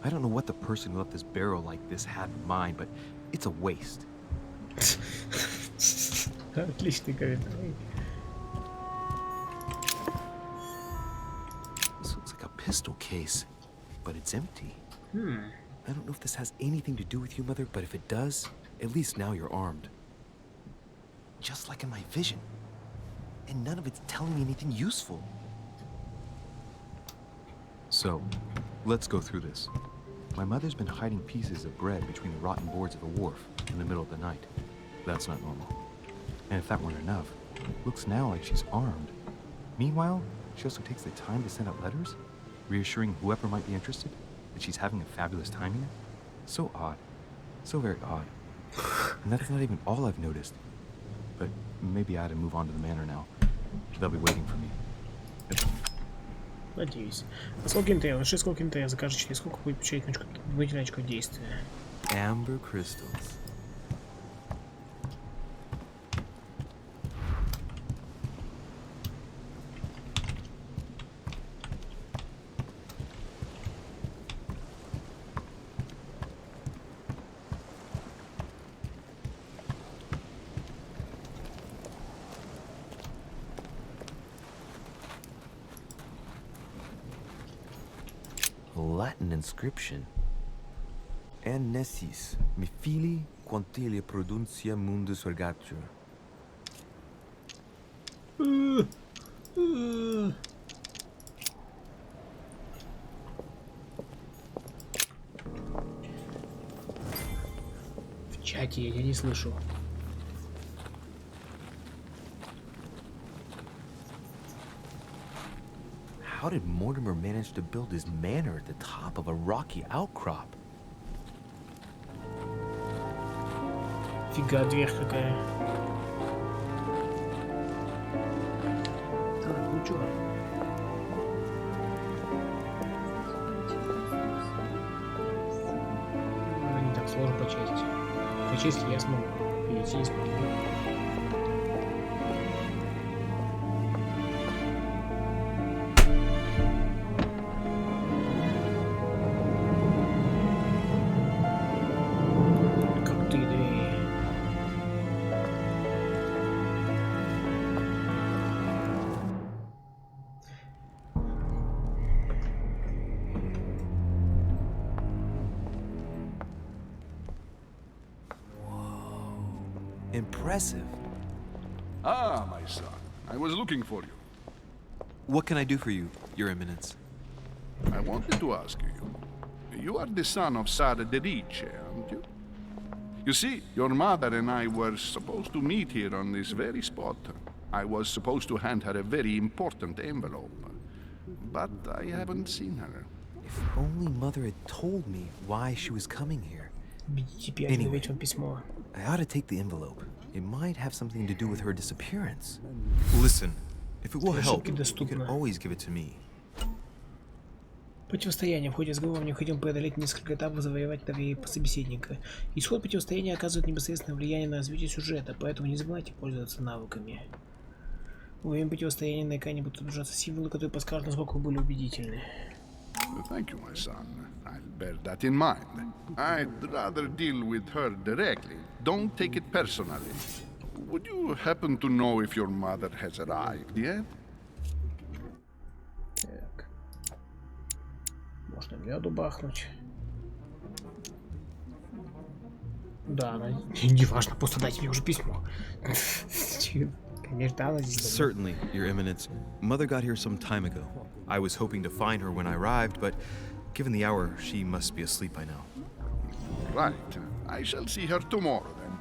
G: I don't know what the person who left this barrel like this had in mind, but it's a waste.
A: Отличный комментарий.
G: This looks like a pistol case, but it's empty. I don't know if this has anything to do with you, Mother, but if it does, at least now you're armed. Just like in my vision. And none of it's telling me anything useful.
F: So, let's go through this. My mother's been hiding pieces of bread between the rotten boards of the wharf in the middle of the night. That's not normal. And if that weren't enough, it looks now like she's armed. Meanwhile, she also takes the time to send out letters, reassuring whoever might be interested that she's having a fabulous time here. So odd. So very odd. And that's not even all I've noticed. But maybe I ought to move on to the manor now. They'll be waiting for me.
A: Надеюсь. Сколько НТ? Лучше сколько НТ за каждый член. Сколько будет выделять очков действия?
F: Amber crystals. Latin inscription. Annesis, mi fili quantilia produncia mundus ergatur.
A: В чате я не слышу.
F: How did Mortimer manage to build his manor at the top of a rocky outcrop?
A: Фига, дверь какая. Так, ну чё? Не так сложно по части. По части я смогу. Перейти не смогу.
F: Impressive.
I: Ah, my son. I was looking for you.
F: What can I do for you, Your Eminence?
I: I wanted to ask you. You are the son of Sara de Riche, aren't you? You see, your mother and I were supposed to meet here on this very spot. I was supposed to hand her a very important envelope. But I haven't seen her.
F: If only Mother had told me why she was coming here.
A: Anyway, письмо.
F: I ought to take the envelope. It might have something to do with her disappearance. Listen, if it will help, you can always give it to me.
A: Противостояние. В ходе разговора необходимо преодолеть несколько этапов, завоевать доверие собеседника. Исход противостояния оказывает непосредственное влияние на развитие сюжета, поэтому не забывайте пользоваться навыками. Во время противостояния на экране будут отображаться символы, которые подскажут, насколько вы были убедительны.
I: Thank you, my son. I'll bear that in mind. I'd rather deal with her directly. Don't take it personally. Would you happen to know if your mother has arrived yet?
A: Так. Можно меду бахнуть. Да, она... Не важно, просто дайте мне уже письмо. Конечно, она здесь.
F: Certainly, Your Eminence. Mother got here some time ago. I was hoping to find her when I arrived, but given the hour, she must be asleep by now.
I: Right. I shall see her tomorrow, then.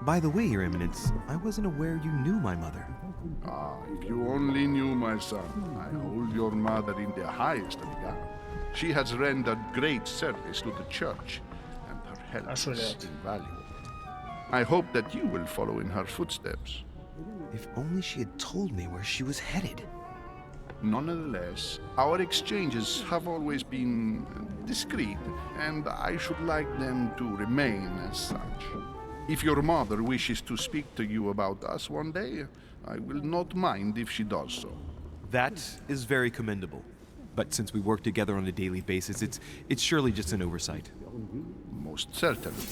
F: By the way, Your Eminence, I wasn't aware you knew my mother.
I: Ah, if you only knew, my son. I hold your mother in the highest regard. She has rendered great service to the church, and her help is invaluable. I hope that you will follow in her footsteps.
F: If only she had told me where she was headed.
I: Nonetheless, our exchanges have always been discreet, and I should like them to remain as such. If your mother wishes to speak to you about us one day, I will not mind if she does so.
F: That is very commendable. But since we work together on a daily basis, it's surely just an oversight.
I: Most certainly.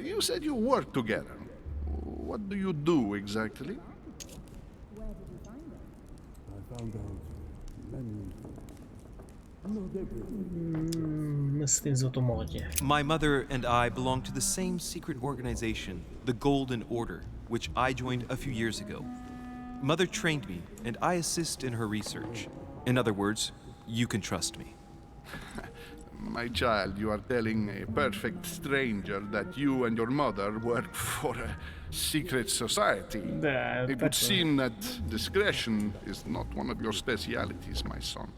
I: You said you work together. What do you do exactly?
F: My mother and I belong to the same secret organization, the Golden Order, which I joined a few years ago. Mother trained me, and I assist in her research. In other words, you can trust me.
I: My child, you are telling a perfect stranger that you and your mother work for a secret society. It would seem that discretion is not one of your specialities, my son.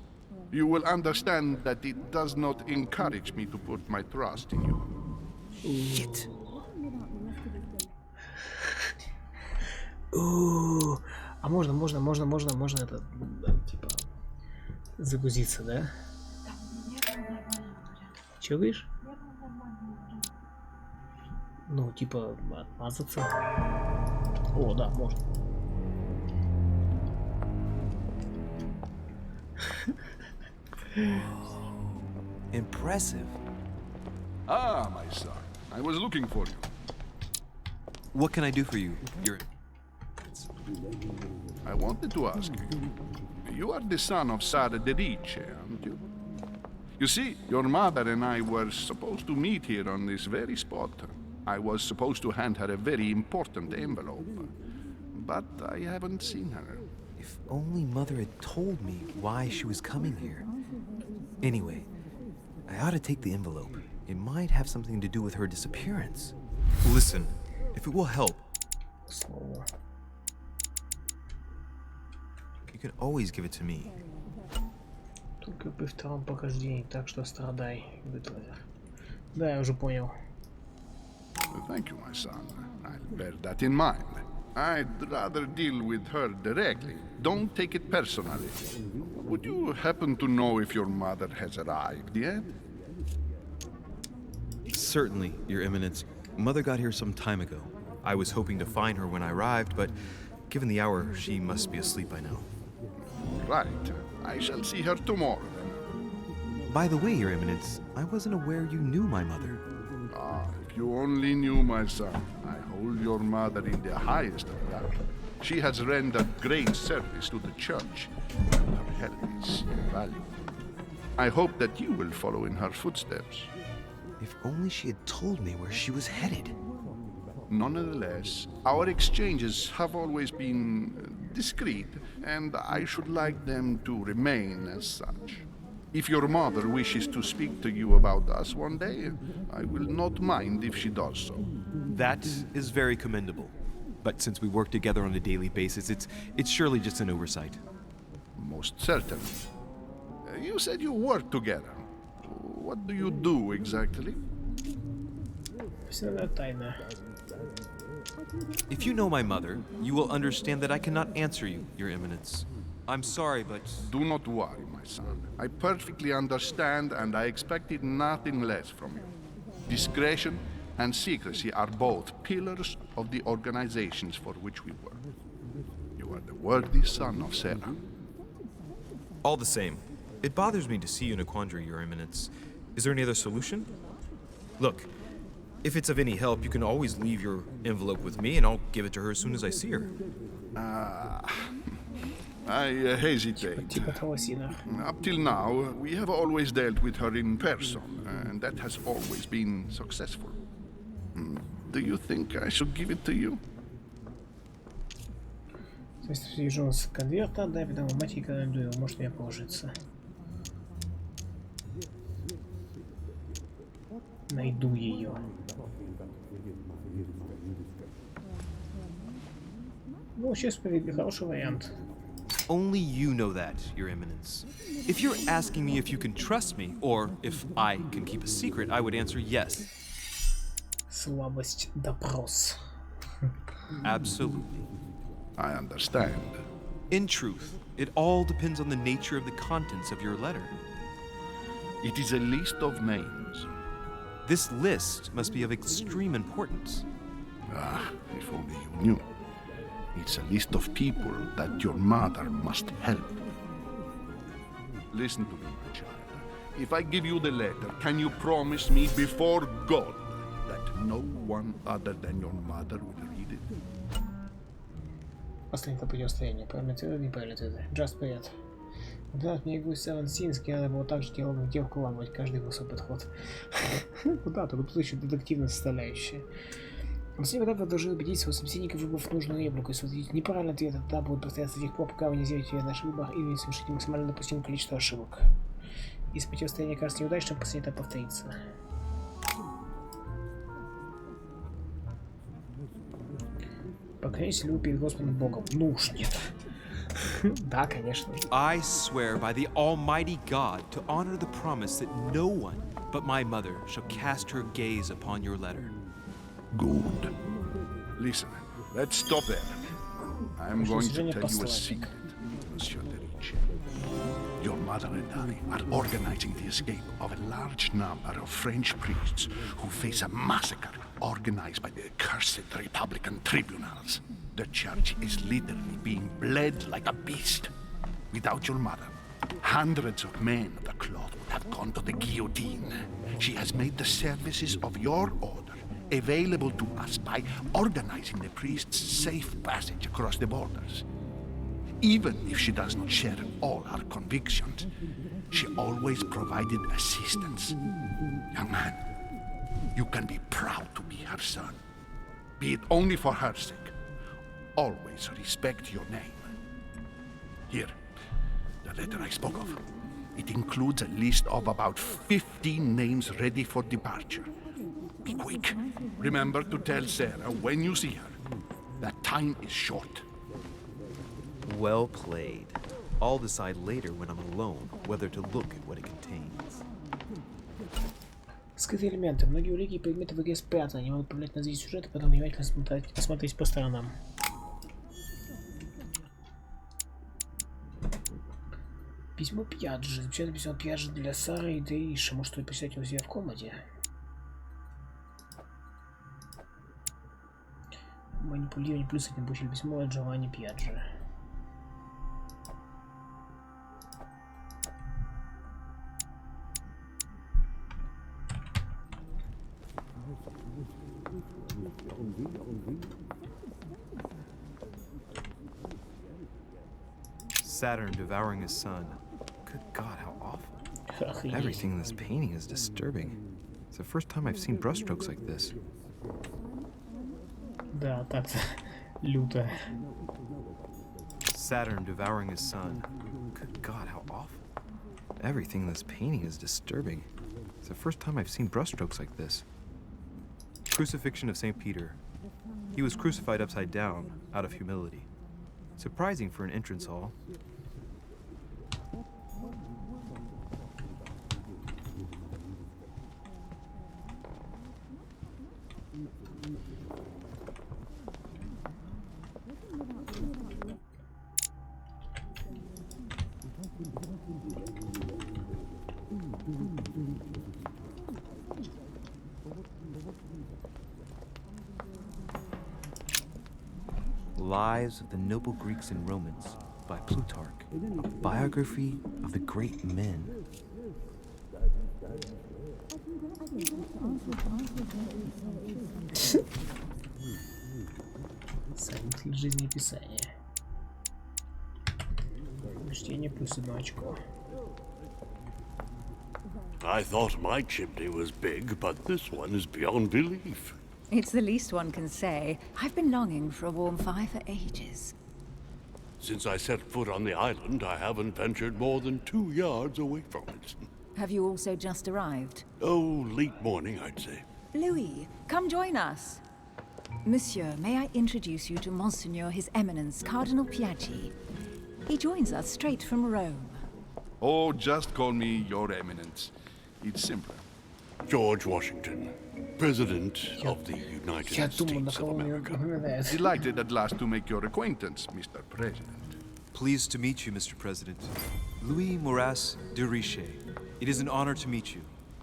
I: You will understand that it does not encourage me to put my trust in you.
F: Shit.
A: А можно это, типа, загрузиться, да? Че говоришь? Ну, типа, отмазаться. О, да, можно.
F: Impressive.
I: Ah, my son. I was looking for you.
F: What can I do for you?
I: I wanted to ask you. You are the son of Sara de Riche, aren't you? You see, your mother and I were supposed to meet here on this very spot. I was supposed to hand her a very important envelope. But I haven't seen her.
G: If only Mother had told me why she was coming here. Anyway, I ought to take the envelope. It might have something to do with her disappearance. Listen, if it will help, you can always give it to me.
A: Только при втором прохождении, так что страдай, Гитлер. Да, я уже понял.
I: Thank you, my son. I'll bear that in mind. I'd rather deal with her directly. Don't take it personally. Would you happen to know if your mother has arrived yet?
F: Certainly, Your Eminence. Mother got here some time ago. I was hoping to find her when I arrived, but given the hour, she must be asleep by now.
I: Right. I shall see her tomorrow, then.
G: By the way, Your Eminence, I wasn't aware you knew my mother.
I: Ah, if you only knew, my son. I hold your mother in the highest regard. She has rendered great service to the church. Her help is invaluable. I hope that you will follow in her footsteps.
G: If only she had told me where she was headed.
I: Nonetheless, our exchanges have always been discreet, and I should like them to remain as such. If your mother wishes to speak to you about us one day, I will not mind if she does so.
F: That is very commendable. But since we work together on a daily basis, it's surely just an oversight.
I: Most certainly. You said you work together. What do you do exactly?
A: Всегда тайна.
F: If you know my mother, you will understand that I cannot answer you, Your Eminence. I'm sorry, but...
I: Do not worry, my son. I perfectly understand, and I expected nothing less from you. Discretion and secrecy are both pillars of the organizations for which we work. You are the worthy son of Sarah.
F: All the same, it bothers me to see you in a quandary, Your Eminence. Is there any other solution? Look, if it's of any help, you can always leave your envelope with me, and I'll give it to her as soon as I see her.
I: I hesitate. Up till now, we have always dealt with her in person, and that has always been successful. Do you think I should give it to you?
A: Если свяжу с конверта, дай потому мать и рекомендую, может мне положиться. Найду ее. Ну, сейчас хороший вариант.
F: Only you know that, Your Eminence. If you're asking me if you can trust me, or if I can keep a secret, I would answer yes.
A: Слабость допрос.
F: Absolutely.
I: I understand.
F: In truth, it all depends on the nature of the contents of your letter.
I: It is a list of names.
F: This list must be of extreme importance.
I: Ah, if only you knew. It's a list of people that your mother must help. Listen to me, my child. If I give you the letter, can you promise me before God that no one other than your mother will read it?
A: Последнее противостояние. Правильный ответ, неправильный ответ. Just привет. Да, мне гусь Авансинский, надо было так же девку ламывать, каждый был свой подход. Куда? Только тут еще детективная составляющая. Последний этап вы должны убедить своего собеседника, выбрав нужную реплику. Если вы неправильный ответ, тогда будет повторяться до тех пор, пока вы не сделаете наш выбор или не совершите максимально допустимое количество ошибок. Если противостояние кажется неудачным, последний этап повторится. Поклянись ли вы перед Господом Богом? Ну уж нет. Да, конечно.
F: I swear by the Almighty God to honor the promise that no one but my mother shall cast her gaze upon your letter.
I: Good. Listen, let's stop there. I'm going to tell you a secret, Monsieur de Ricci. Your mother and I are organizing the escape of a large number of French priests who face a massacre organized by the accursed Republican tribunals. The church is literally being bled like a beast. Without your mother, hundreds of men of the cloth would have gone to the guillotine. She has made the services of your order available to us by organizing the priests' safe passage across the borders. Even if she doesn't share all our convictions, she always provided assistance. Young man, you can be proud to be her son. Be it only for her sake. Always respect your name. Here, the letter I spoke of. It includes a list of about 15 names ready for departure. Be quick. Remember to tell Sarah when you see her that time is short.
F: Well played. I'll decide later when I'm alone whether to look at what it contains.
A: Скрытые элементы. Многие улики и предметы в игре спрятаны. Они могут повлиять на развитие сюжета, поэтому внимательно посмотреть по сторонам. Письмо Пьяджи. Запечатано письмо Пьяджи для Сары и Дейша. Может, вы почитать его себе в комнате? Манипулирование плюс один получили письмо от Джованни Пьяджи.
F: Saturn devouring his son. Good God, how awful. Everything in this painting is disturbing. It's the first time I've seen brushstrokes like this.
A: Да, так люто.
F: Saturn devouring his son. Good God, how awful. Everything in this painting is disturbing. It's the first time I've seen brushstrokes like this. Crucifixion of St. Peter. He was crucified upside down, out of humility. Surprising for an entrance hall. Lives of the Noble Greeks and Romans by Plutarch, a biography of the great men.
A: Сравнитель жизнеописания. Чтение плюс 1 очко.
K: I thought my chimney was big, but this one is beyond belief.
H: It's the least one can say. I've been longing for a warm fire for ages.
K: Since I set foot on the island, I haven't ventured more than 2 yards away from it.
H: Have you also just arrived?
K: Oh, late morning, I'd say.
H: Louis, come join us. Monsieur, may I introduce you to Monseigneur His Eminence, Cardinal Piaggi. He joins us straight from Rome.
I: Oh, just call me Your Eminence. It's simpler.
K: George Washington, President of the United States of America.
I: Delighted at last to make your acquaintance, Mr. President.
F: Pleased to meet you, Mr. President. Louis Moras de Richer. It is an honor to meet you.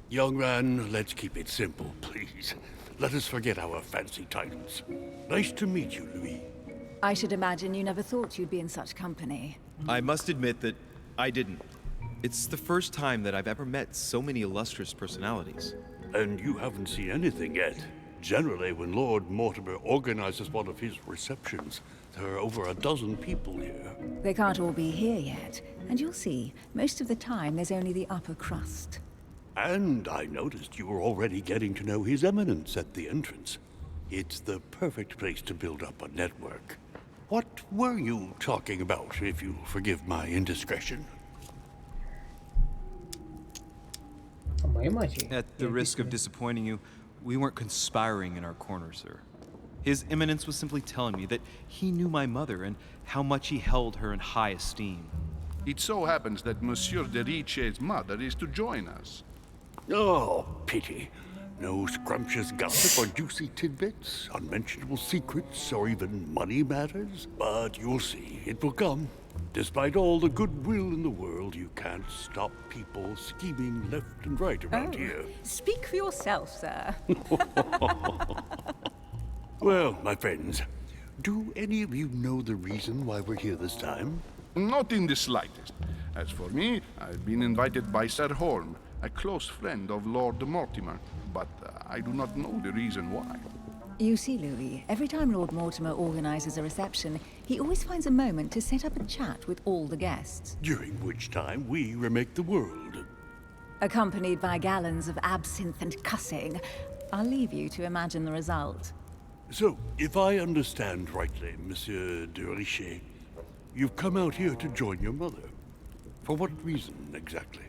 K: Young man, let's keep it simple, please. Let us forget our fancy titles. Nice to meet you, Louis.
H: I should imagine you never thought you'd be in such company.
F: I must admit that I didn't. It's the first time that I've ever met so many illustrious personalities.
K: And you haven't seen anything yet. Generally, when Lord Mortimer organizes one of his receptions, there are over a dozen people here.
H: They can't all be here yet, and you'll see, most of the time there's only the upper crust.
K: And I noticed you were already getting to know His Eminence at the entrance. It's the perfect place to build up a network. What were you talking about, if you forgive my indiscretion?
F: At the risk of disappointing you, we weren't conspiring in our corner, sir. His Eminence was simply telling me that he knew my mother and how much he held her in high esteem.
I: It so happens that Monsieur de Riche's mother is to join us.
K: Oh, pity. No scrumptious gossip or juicy tidbits, unmentionable secrets, or even money matters. But you'll see, it will come. Despite all the goodwill in the world, you can't stop people scheming left and right around here.
H: Speak for yourself, sir.
K: Well, my friends, do any of you know the reason why we're here this time?
I: Not in the slightest. As for me, I've been invited by Sir Holm, a close friend of Lord Mortimer, but I do not know the reason why.
H: You see, Louis, every time Lord Mortimer organizes a reception, He always finds a moment to set up a chat with all the guests.
K: During which time we remake the world.
H: Accompanied by gallons of absinthe and cussing. I'll leave you to imagine the result.
K: So, if I understand rightly, Monsieur de Richet, you've come out here to join your mother. For what reason, exactly?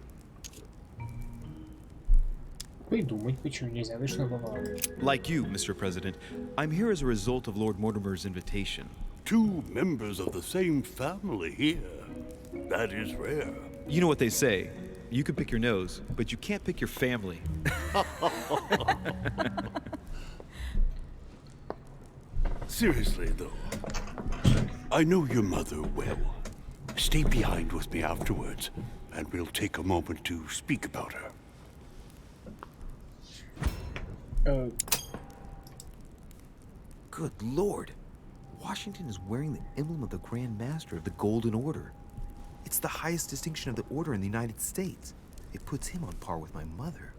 A: Придумать, почему нельзя, ты что попал?
F: Like you, Mr. President, I'm here as a result of Lord Mortimer's invitation.
K: 2 members of the same family here. That is rare.
F: You know what they say. You can pick your nose, but you can't pick your family.
K: Seriously, though, I know your mother well. Stay behind with me afterwards, and we'll take a moment to speak about her.
F: Good Lord. Washington is wearing the emblem of the Grand Master of the Golden Order. It's the highest distinction of the Order in the United States. It puts him on par with my mother.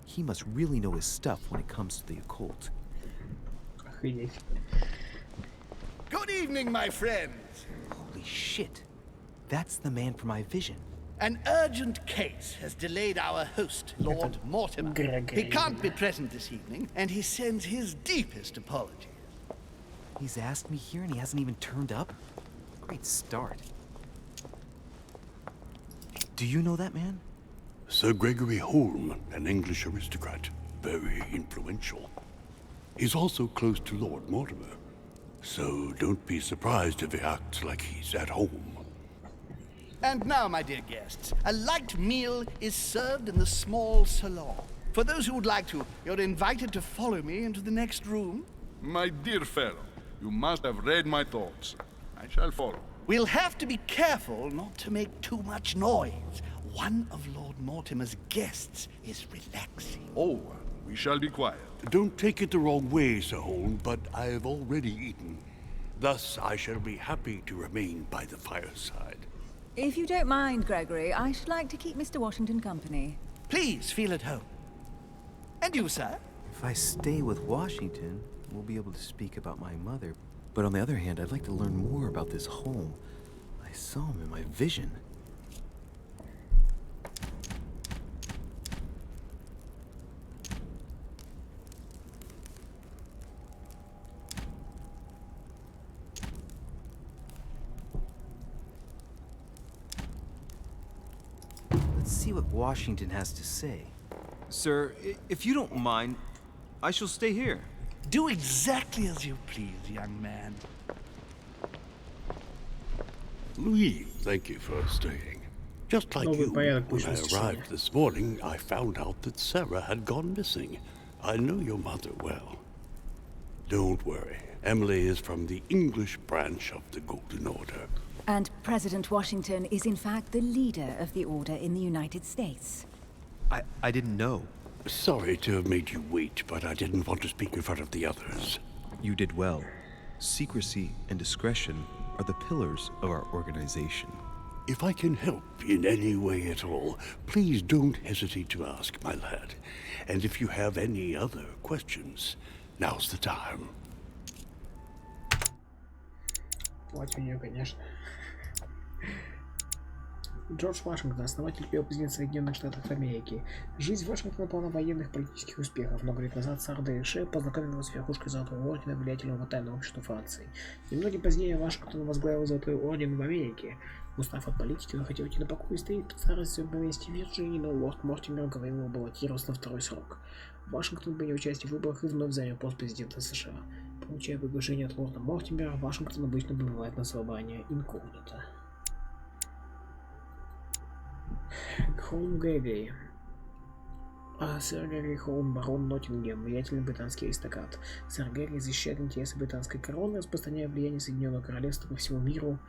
F: He must really know his stuff when it comes to the occult.
A: Охренеть.
L: Good evening, my friends.
F: Holy shit. That's the man for my vision.
L: An urgent case has delayed our host, Lord Mortimer. He can't be present this evening, and he sends his deepest apologies.
F: He's asked me here and he hasn't even turned up? Great start. Do you know that man?
K: Sir Gregory Holm, an English aristocrat, very influential. He's also close to Lord Mortimer, so don't be surprised if he acts like he's at home.
L: And now, my dear guests, a light meal is served in the small salon. For those who would like to, you're invited to follow me into the next room.
I: My dear fellow, you must have read my thoughts. I shall follow.
L: We'll have to be careful not to make too much noise. One of Lord Mortimer's guests is relaxing.
I: Oh, we shall be quiet.
K: Don't take it the wrong way, Sir Holm, but I have already eaten. Thus, I shall be happy to remain by the fireside.
H: If you don't mind, Gregory, I should like to keep Mr. Washington company.
L: Please feel at home. And you, sir?
F: If I stay with Washington, we'll be able to speak about my mother. But on the other hand, I'd like to learn more about this home. I saw him in my vision. Let's see what Washington has to say.
E: Sir, if you don't mind, I shall stay here.
L: Do exactly as you please, young man.
K: Louis, thank you for staying. Just like you, when I arrived this morning, I found out that Sarah had gone missing. I know your mother well. Don't worry. Emily is from the English branch of the Golden Order.
H: And President Washington is in fact the leader of the Order in the United States.
F: I didn't know.
K: Sorry to have made you wait, but I didn't want to speak in front of the others.
F: You did well. Secrecy and discretion are the pillars of our organization.
K: If I can help in any way at all, please don't hesitate to ask, my lad. And if you have any other questions, now's the time.
A: Платье у нее, конечно. Джордж Вашингтон, основатель первого президента Соединенных Штатов Америки. Жизнь Вашингтона полна военных и политических успехов. Много лет назад сэр де Реше познакомил его с верхушкой Золотого Ордена влиятельного тайного общества Франции. Немного позднее Вашингтон возглавил Золотой Орден в Америке. Устав от политики, он хотел идти на покой и стоит под старостью в поместье Вирджинии, но лорд Мортимер говорил ему баллотироваться на второй срок. Вашингтон принял участие в выборах и вновь занял пост президента США. Получая приглашение от лорда Мортимера, Вашингтон обычно бывает на собрании инкогнито. Холм Грегори. Сэр Грегори Холм, барон Ноттингем, влиятельный британский аристократ. Сэр Грегори защищает интересы британской короны, распространяя влияние Соединенного Королевства по всему миру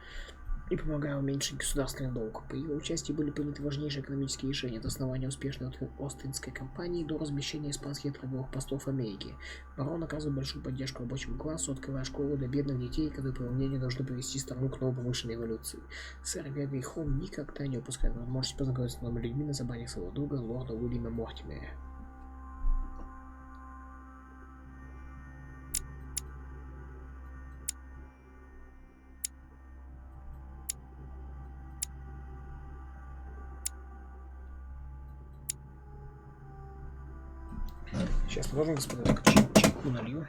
A: и помогая уменьшить государственный долг. По его участию были приняты важнейшие экономические решения от основания успешной Остинской компании до размещения испанских торговых постов в Америке. Барон оказывает большую поддержку рабочему классу, открывая школу для бедных детей, которые, по его мнению, должны привести страну к новой промышленной эволюции. Сэр Грегори Холм никогда не упускает возможность познакомиться с новыми людьми на собраниях своего друга, лорда Уильяма Мортимера. Сейчас тоже, господа, только чайку налью.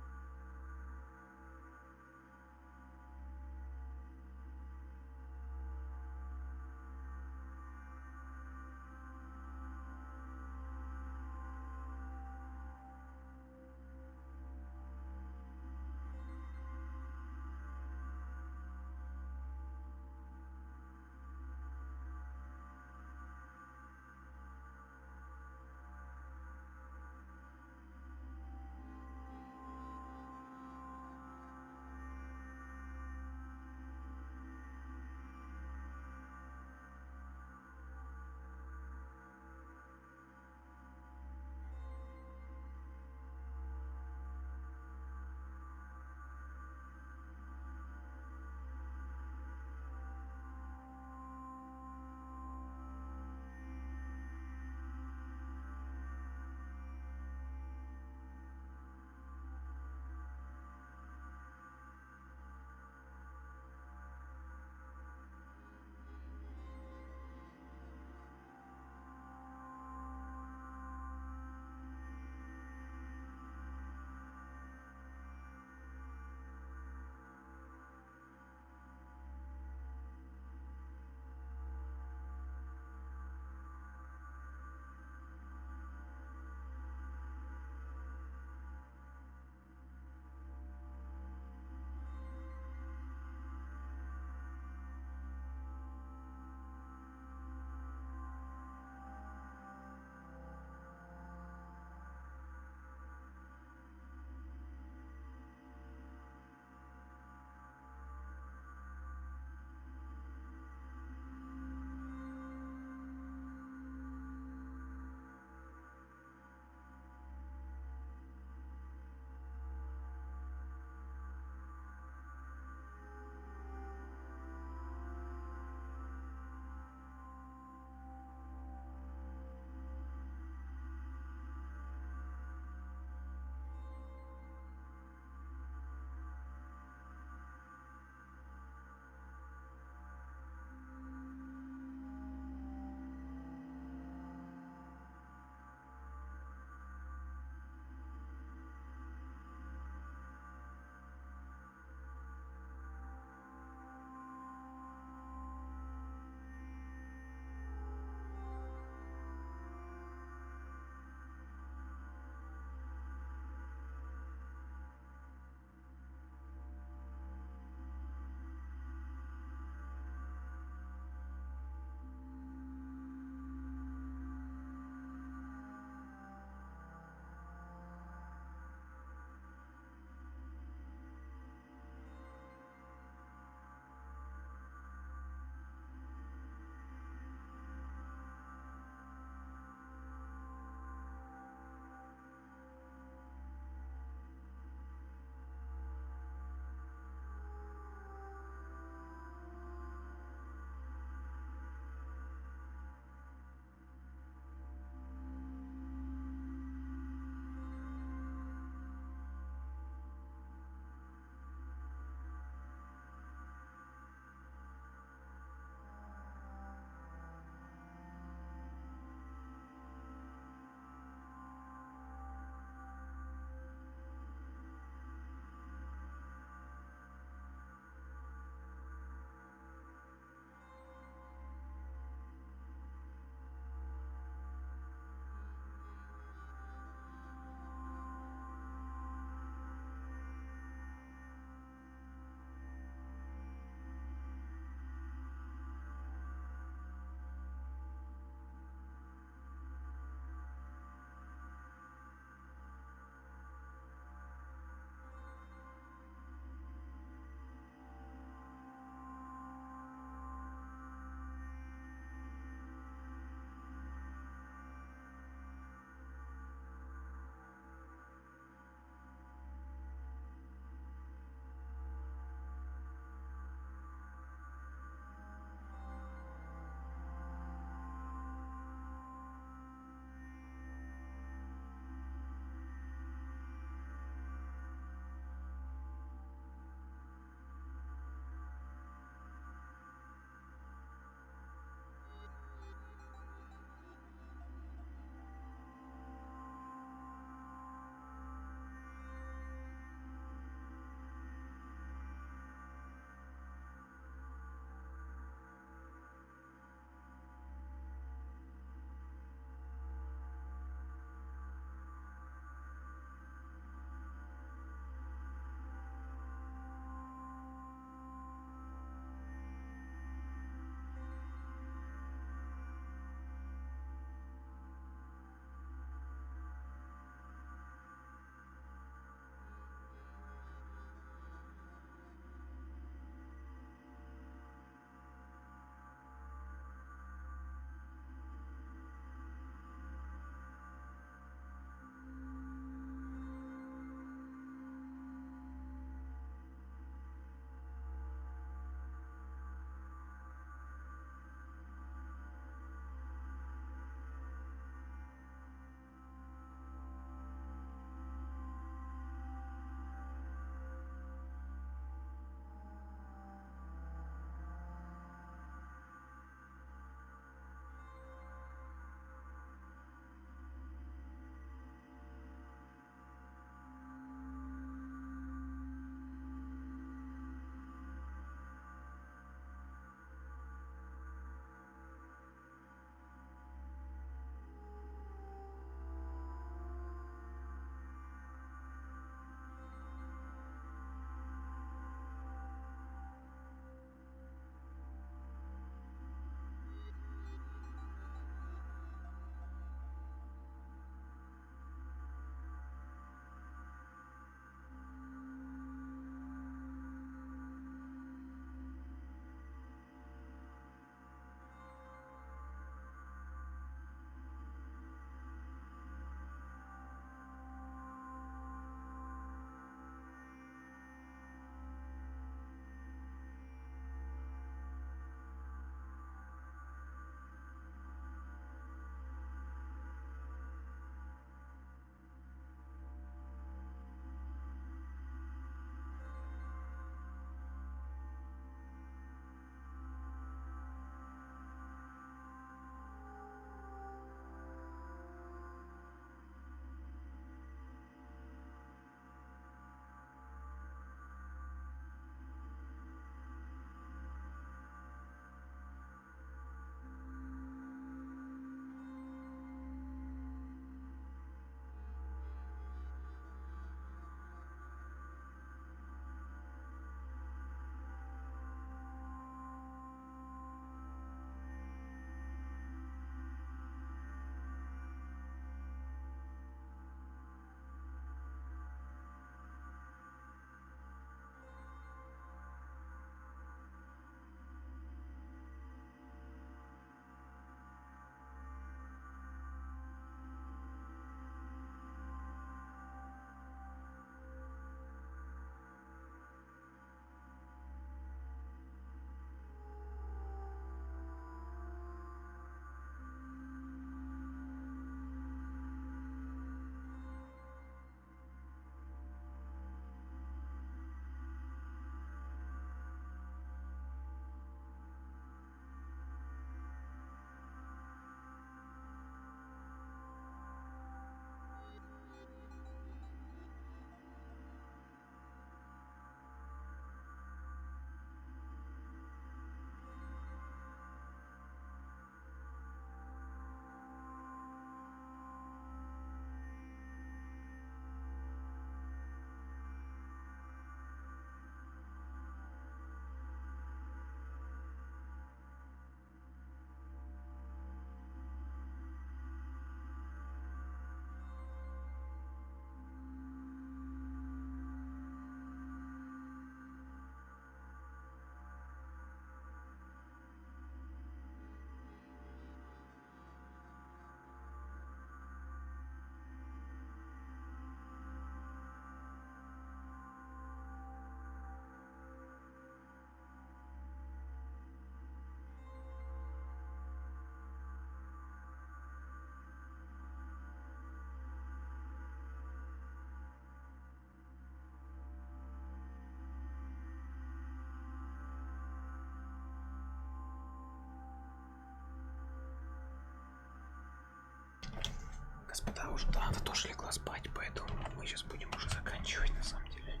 A: Господа, уже она тоже легла спать, поэтому мы сейчас будем уже заканчивать на самом деле.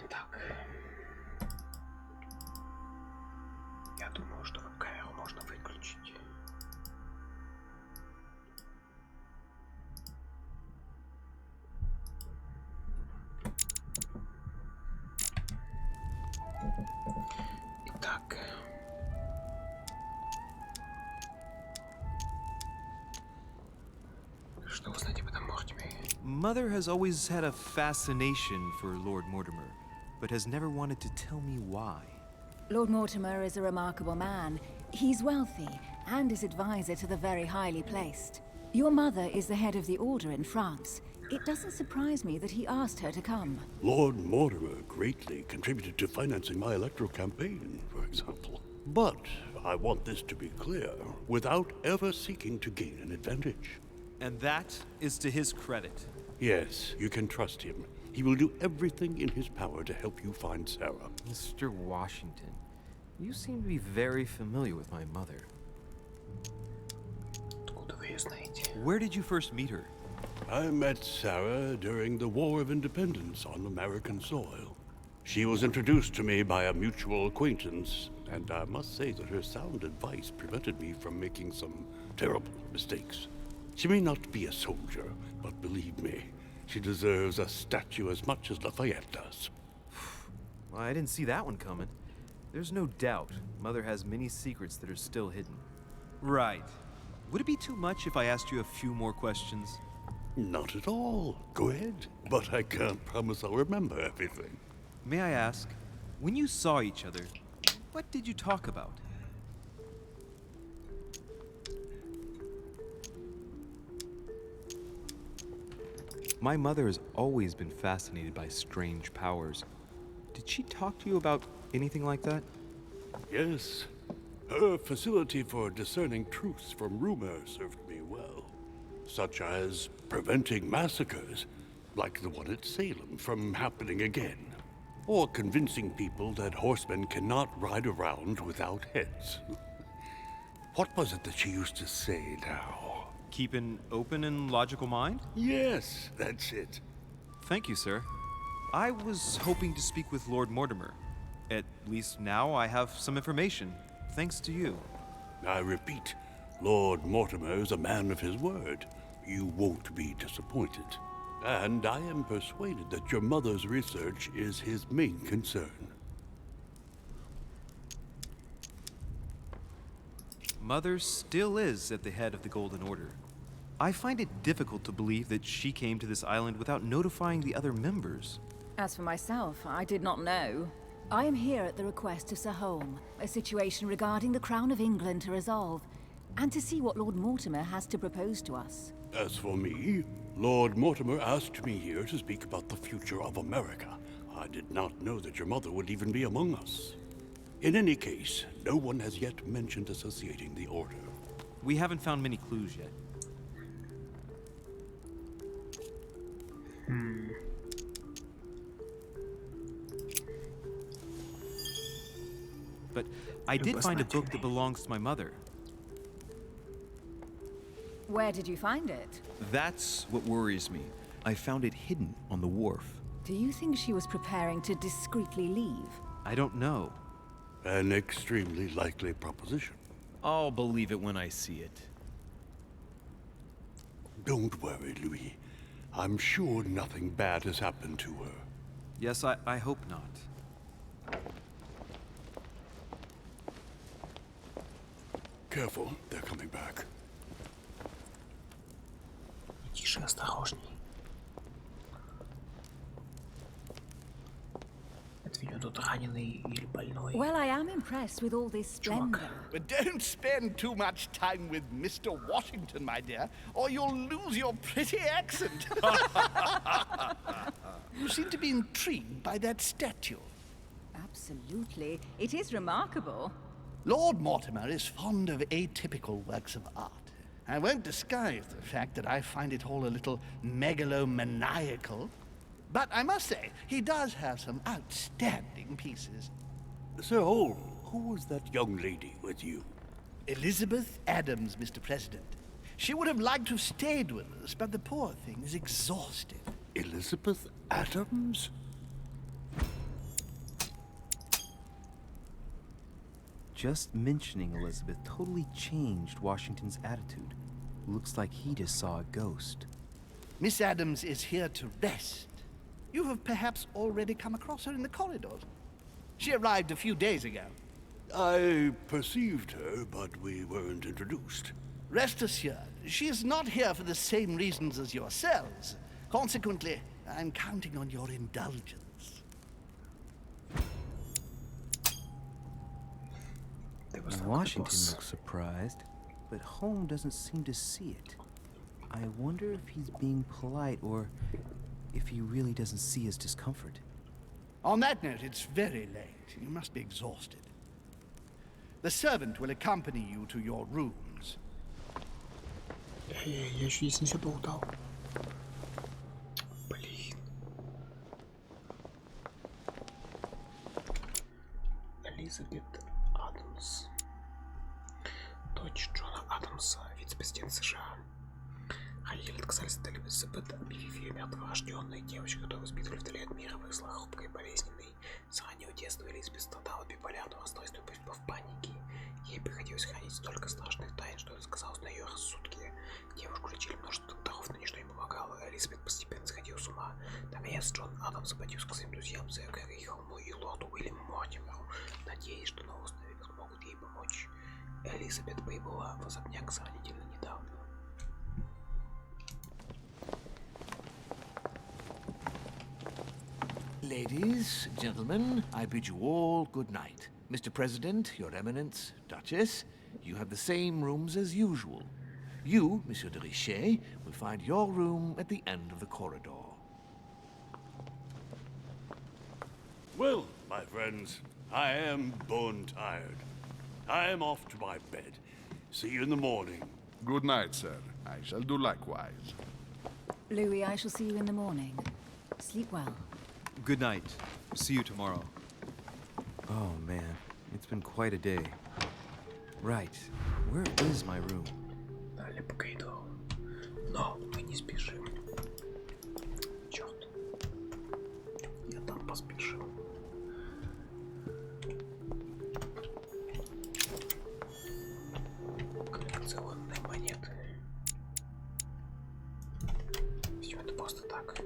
A: Так. Я думаю, что веб-камеру можно выключить. Итак. Что вы знаете об этом Мортимере?
E: Mother has always had a fascination for Lord Mortimer, but has never wanted to tell me why.
H: Lord Mortimer is a remarkable man. He's wealthy and is advisor to the very highly placed. Your mother is the head of the order in France. It doesn't surprise me that he asked her to come.
K: Lord Mortimer greatly contributed to financing my electoral campaign, for example. But I want this to be clear, without ever seeking to gain an advantage.
E: And that is to his credit.
K: Yes, you can trust him. He will do everything in his power to help you find Sarah.
F: Mr. Washington, you seem to be very familiar with my mother.
E: Where did you first meet her?
K: I met Sarah during the War of Independence on American soil. She was introduced to me by a mutual acquaintance, and I must say that her sound advice prevented me from making some terrible mistakes. She may not be a soldier, but believe me, she deserves a statue as much as Lafayette does.
E: Well, I didn't see that one coming. There's no doubt Mother has many secrets that are still hidden. Right. Would it be too much if I asked you a few more questions?
K: Not at all. Go ahead. But I can't promise I'll remember everything.
E: May I ask, when you saw each other, what did you talk about? My mother has always been fascinated by strange powers. Did she talk to you about anything like that?
K: Yes. Her facility for discerning truths from rumor served me well. Such as preventing massacres, like the one at Salem, from happening again. Or convincing people that horsemen cannot ride around without heads. What was it that she used to say now?
E: Keep an open and logical mind?
K: Yes, that's it.
E: Thank you, sir. I was hoping to speak with Lord Mortimer. At least now I have some information, thanks to you.
K: I repeat, Lord Mortimer is a man of his word. You won't be disappointed. And I am persuaded that your mother's research is his main concern.
E: Mother still is at the head of the Golden Order. I find it difficult to believe that she came to this island without notifying the other members.
H: As for myself, I did not know. I am here at the request of Sir Holm, a situation regarding the Crown of England to resolve, and to see what Lord Mortimer has to propose to us.
K: As for me, Lord Mortimer asked me here to speak about the future of America. I did not know that your mother would even be among us. In any case, no one has yet mentioned associating the Order.
E: We haven't found many clues yet. But I did find a book that belongs to my mother.
H: Where did you find it?
F: That's what worries me. I found it hidden on the wharf.
H: Do you think she was preparing to discreetly leave?
E: I don't know.
K: An extremely likely proposition.
F: I'll believe it when I see it.
K: Don't worry, Louis. I'm sure nothing bad has happened to her.
E: Yes, I hope not.
K: Careful, they're coming back.
A: Тише, осторожней. Это видимо тут раненый или больной.
H: Well, I am impressed with all this splendor.
L: But don't spend too much time with Mr. Washington, my dear, or you'll lose your pretty accent. You seem to be intrigued by that statue.
H: Absolutely. It is remarkable.
L: Lord Mortimer is fond of atypical works of art. I won't disguise the fact that I find it all a little megalomaniacal. But I must say, he does have some outstanding pieces.
K: Sir Holm, who was that young lady with you?
L: Elizabeth Adams, Mr. President. She would have liked to have stayed with us, but the poor thing is exhausted.
K: Elizabeth Adams?
M: Just mentioning Elizabeth totally changed Washington's attitude. Looks like he just saw a ghost.
L: Miss Adams is here to rest. You have perhaps already come across her in the corridors. She arrived a few days ago.
K: I perceived her, but we weren't introduced.
L: Rest assured, she is not here for the same reasons as yourselves. Consequently, I'm counting on your indulgence.
M: Washington looks surprised, but Holmes doesn't seem to see it. I wonder if he's being polite or if he really doesn't see his discomfort.
L: On that note, it's very late. You must be exhausted. The servant will accompany you to your rooms.
A: Я еще здесь не все поутал. Блин. Элизабет Адамс. Дочь Джона Адамса, вице-президент США. Родители отказались от Элизабет, объявив ее мертворожденной. Девочка, которую воспитывали вдали от мира, выросла хрупкой и болезненной. С раннего детства Элизабет страдала биполярным расстройством и в панике. Ей приходилось хранить столько страшных тайн, что это сказалось на ее рассудке. Девушку лечили множество докторов, но ничто не помогало. Элизабет постепенно сходила с ума. Наконец Джон Адамс обратился к своим друзьям, сэру Гарри Холму и лорду Уильяму Мортимеру, надеясь, что новости смогут ей помочь. Элизабет прибыла в особняк сравнительно недавно.
J: Ladies, gentlemen, I bid you all good night. Mr. President, Your Eminence, Duchess, you have the same rooms as usual. You, Monsieur de Richet, will find your room at the end of the corridor.
K: Well, my friends, I am bone tired. I am off to my bed. See you in the morning.
I: Good night, sir. I shall do likewise.
H: Louis, I shall see you in the morning. Sleep well.
E: Good night. See you tomorrow.
M: Oh man, it's been quite a day. Right, where is my room?
A: Далее по коридору. Но мы не спешим. Черт. Я там поспешил. Коллекционные монеты. Все это просто так.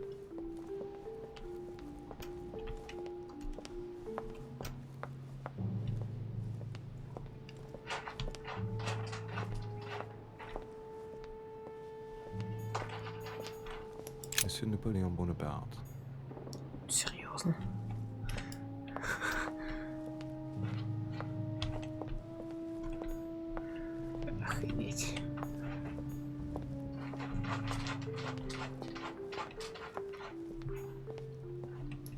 F: Monsieur Napoleon Bonaparte.
A: Серьезно? Охренеть.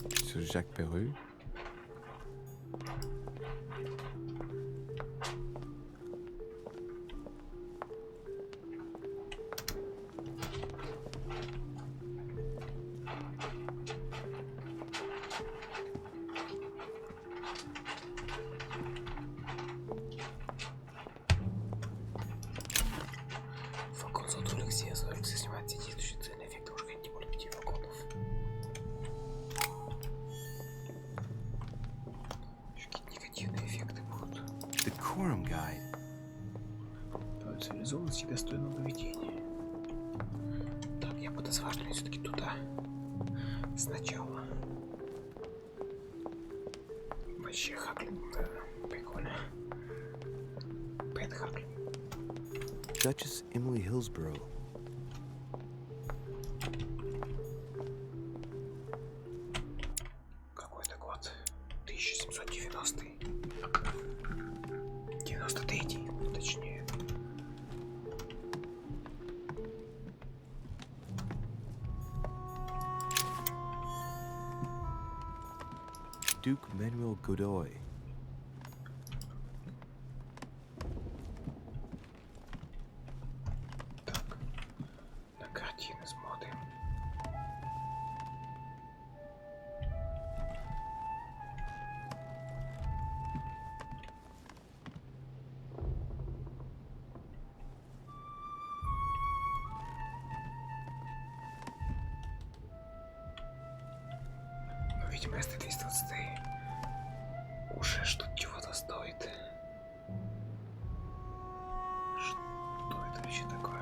F: Monsieur Jacques Perru.
A: Факон Сатурн все снимает все действующие цельные эффекты, уже не более 5 факонов. Какие-то негативные эффекты будут.
M: Decorum Guide.
A: По цивилизованности достойного поведения. Так, я подозвал все-таки туда. Сначала. Вообще Хаклин, да, прикольно. Пэт Хаклин.
M: Duchess Emily Hillsborough.
A: Какой-то год. 1790. 93-й, точнее.
M: Duke Manuel Godoy.
A: На картины смотрим. Третье место 220. Уже что-то чего-то стоит. Что это вообще такое?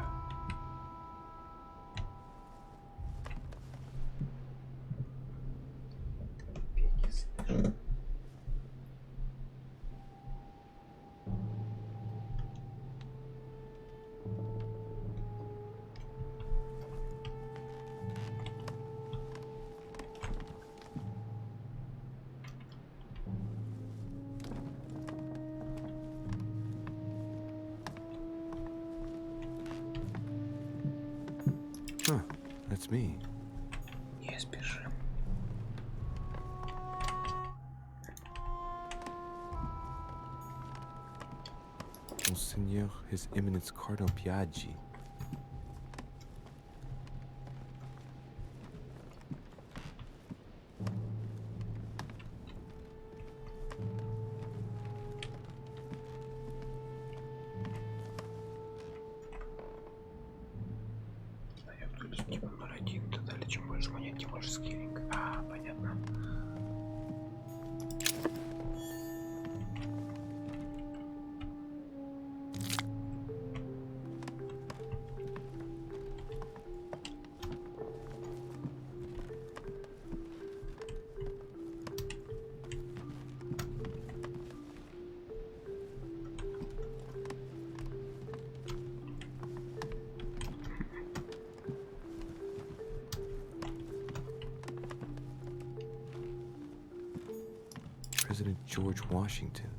F: Huh, that's me.
A: Не спешим.
F: Monseigneur, His Eminence Cardinal Piaggi.
A: Типа 0,1, то далее, чем больше монет, тем больше скиллинг. А, понятно.
F: President George Washington.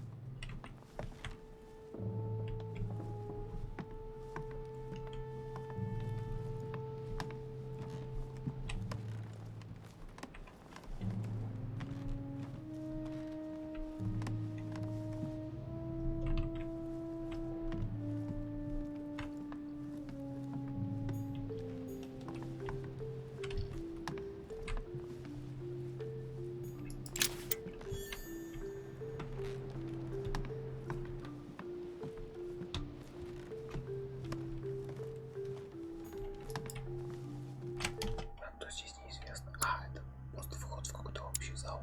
A: Что здесь неизвестно. А, это просто вход в какой-то общий зал.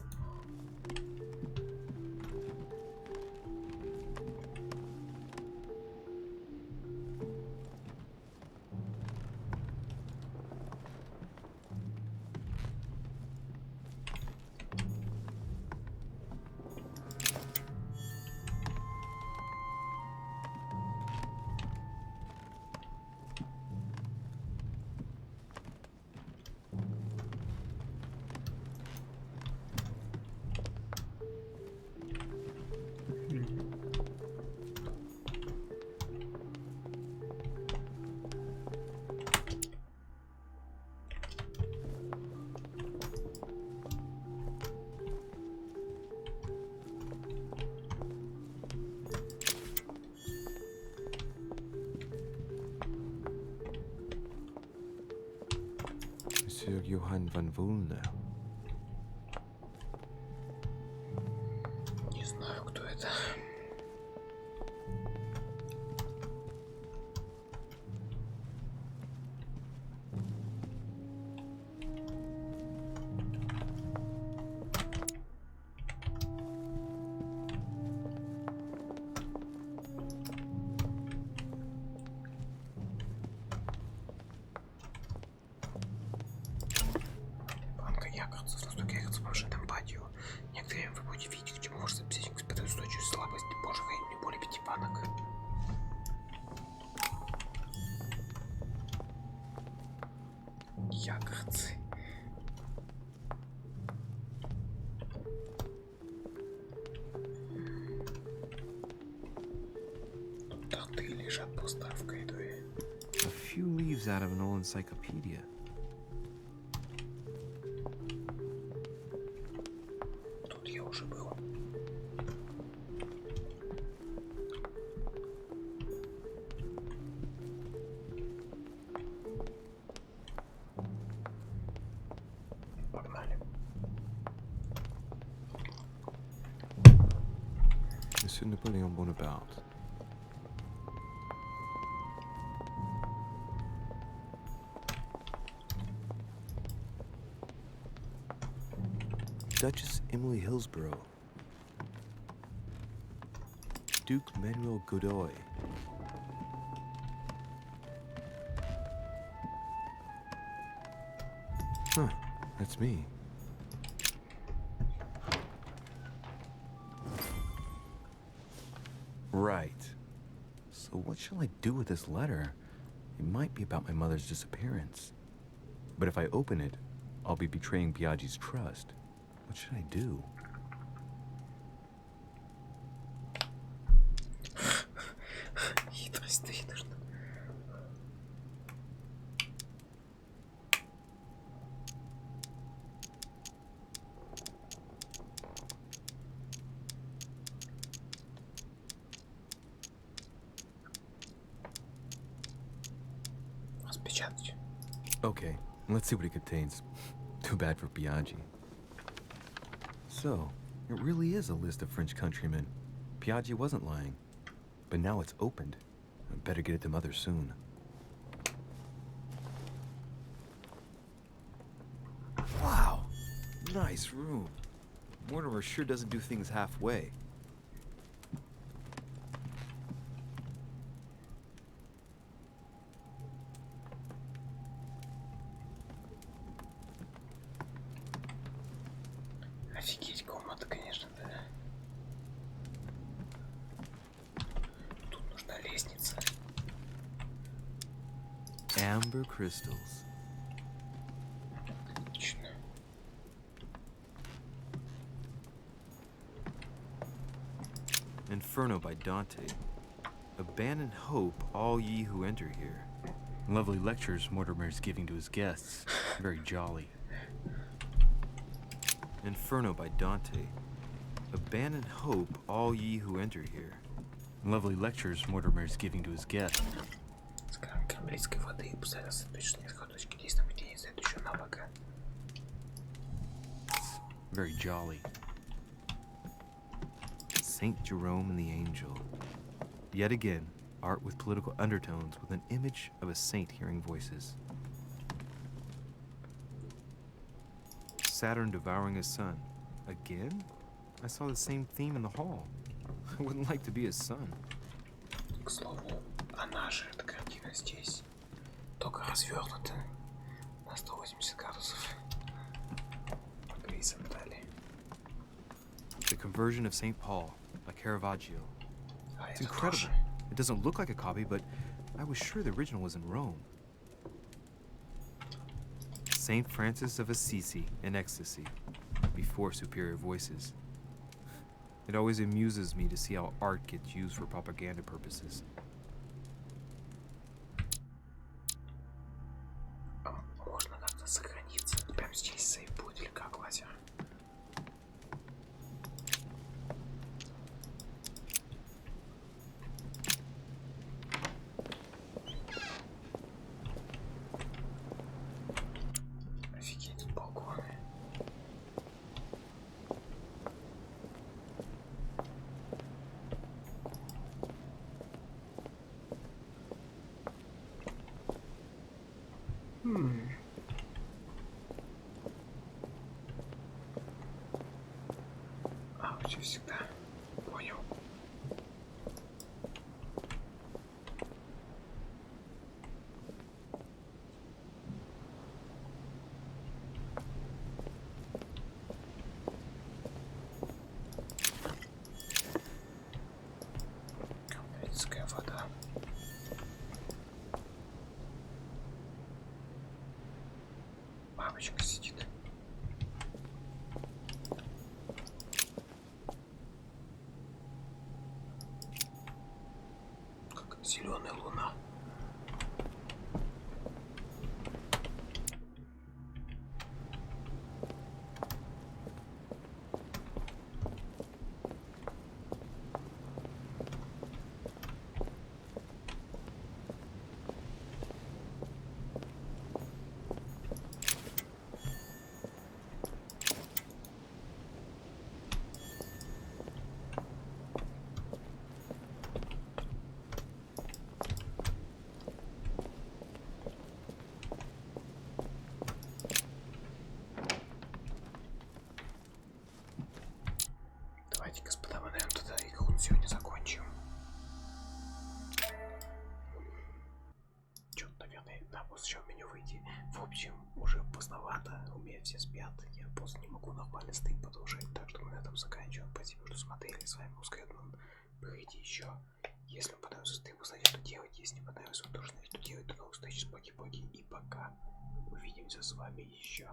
F: Monsieur Johann van Vulner.
A: Не знаю, кто это. Банка якорцев, настолько якорцев повышает эмпатию. Некоторые вы будете видеть, к чему может собеседник испытывает устойчивую слабость божьего имени более 5 банок. Якорцы. Тут торты лежат просто в коридоре.
F: A few leaves out of an old encyclopedia.
A: Тут я уже был. Погнали.
F: Monsieur Napoleon Bonaparte. Duchess Emily Hillsborough. Duke Manuel Godoy. Huh, that's me. Right. So what shall I do with this letter? It might be about my mother's disappearance. But if I open it, I'll be betraying Biaggi's trust. What should I do? Okay, let's see what it contains. Too bad for Biaggi. So, it really is a list of French countrymen. Biaggi wasn't lying. But now it's opened. I better get it to Mother soon. Wow! Nice room. Mortimer sure doesn't do things halfway.
A: Офигеть, комната, конечно, да. Тут нужна лестница.
F: Amber crystals.
A: Отлично.
F: Inferno by Dante. Abandon hope, all ye who enter here. Lovely lectures Mortimer's giving to his guests. Very jolly. Inferno by Dante. Abandon hope, all ye who enter here. Lovely lectures Mortimer's giving to his guests.
A: Сканка близкой воды и пузырился точно из точки действия видения следующего навыка.
F: Very jolly. Saint Jerome and the Angel. Yet again, art with political undertones with an image of a saint hearing voices. Saturn devouring his son. Again? I saw the same theme in the hall. I wouldn't like to be his son.
A: К слову, она же эта картина здесь. Только развернута на 180 градусов. Горизонтали.
F: The Conversion of St. Paul by Caravaggio. It's incredible.
A: Тоже.
F: It doesn't look like a copy, but I was sure the original was in Rome. St. Francis of Assisi in ecstasy, before superior voices. It always amuses me to see how art gets used for propaganda purposes.
A: Можно как-то сохраниться. Прям здесь сейв будет или как, лазер? Офигеть, тут балконы. А, все всегда. Понял. Кавказская вода. Бабочка сидит. Как зеленая луна. поздновато, у меня все спят, я просто не могу нормально стрим продолжать, так что мы на этом заканчиваем. Спасибо, что смотрели, с вами был Скрэдман. Приходите еще. Если вам понравился стрим, вы знаете, что делать. Если не понравился, вы тоже знаете, что делать. До новых встреч, споки-поки и пока. Увидимся с вами еще.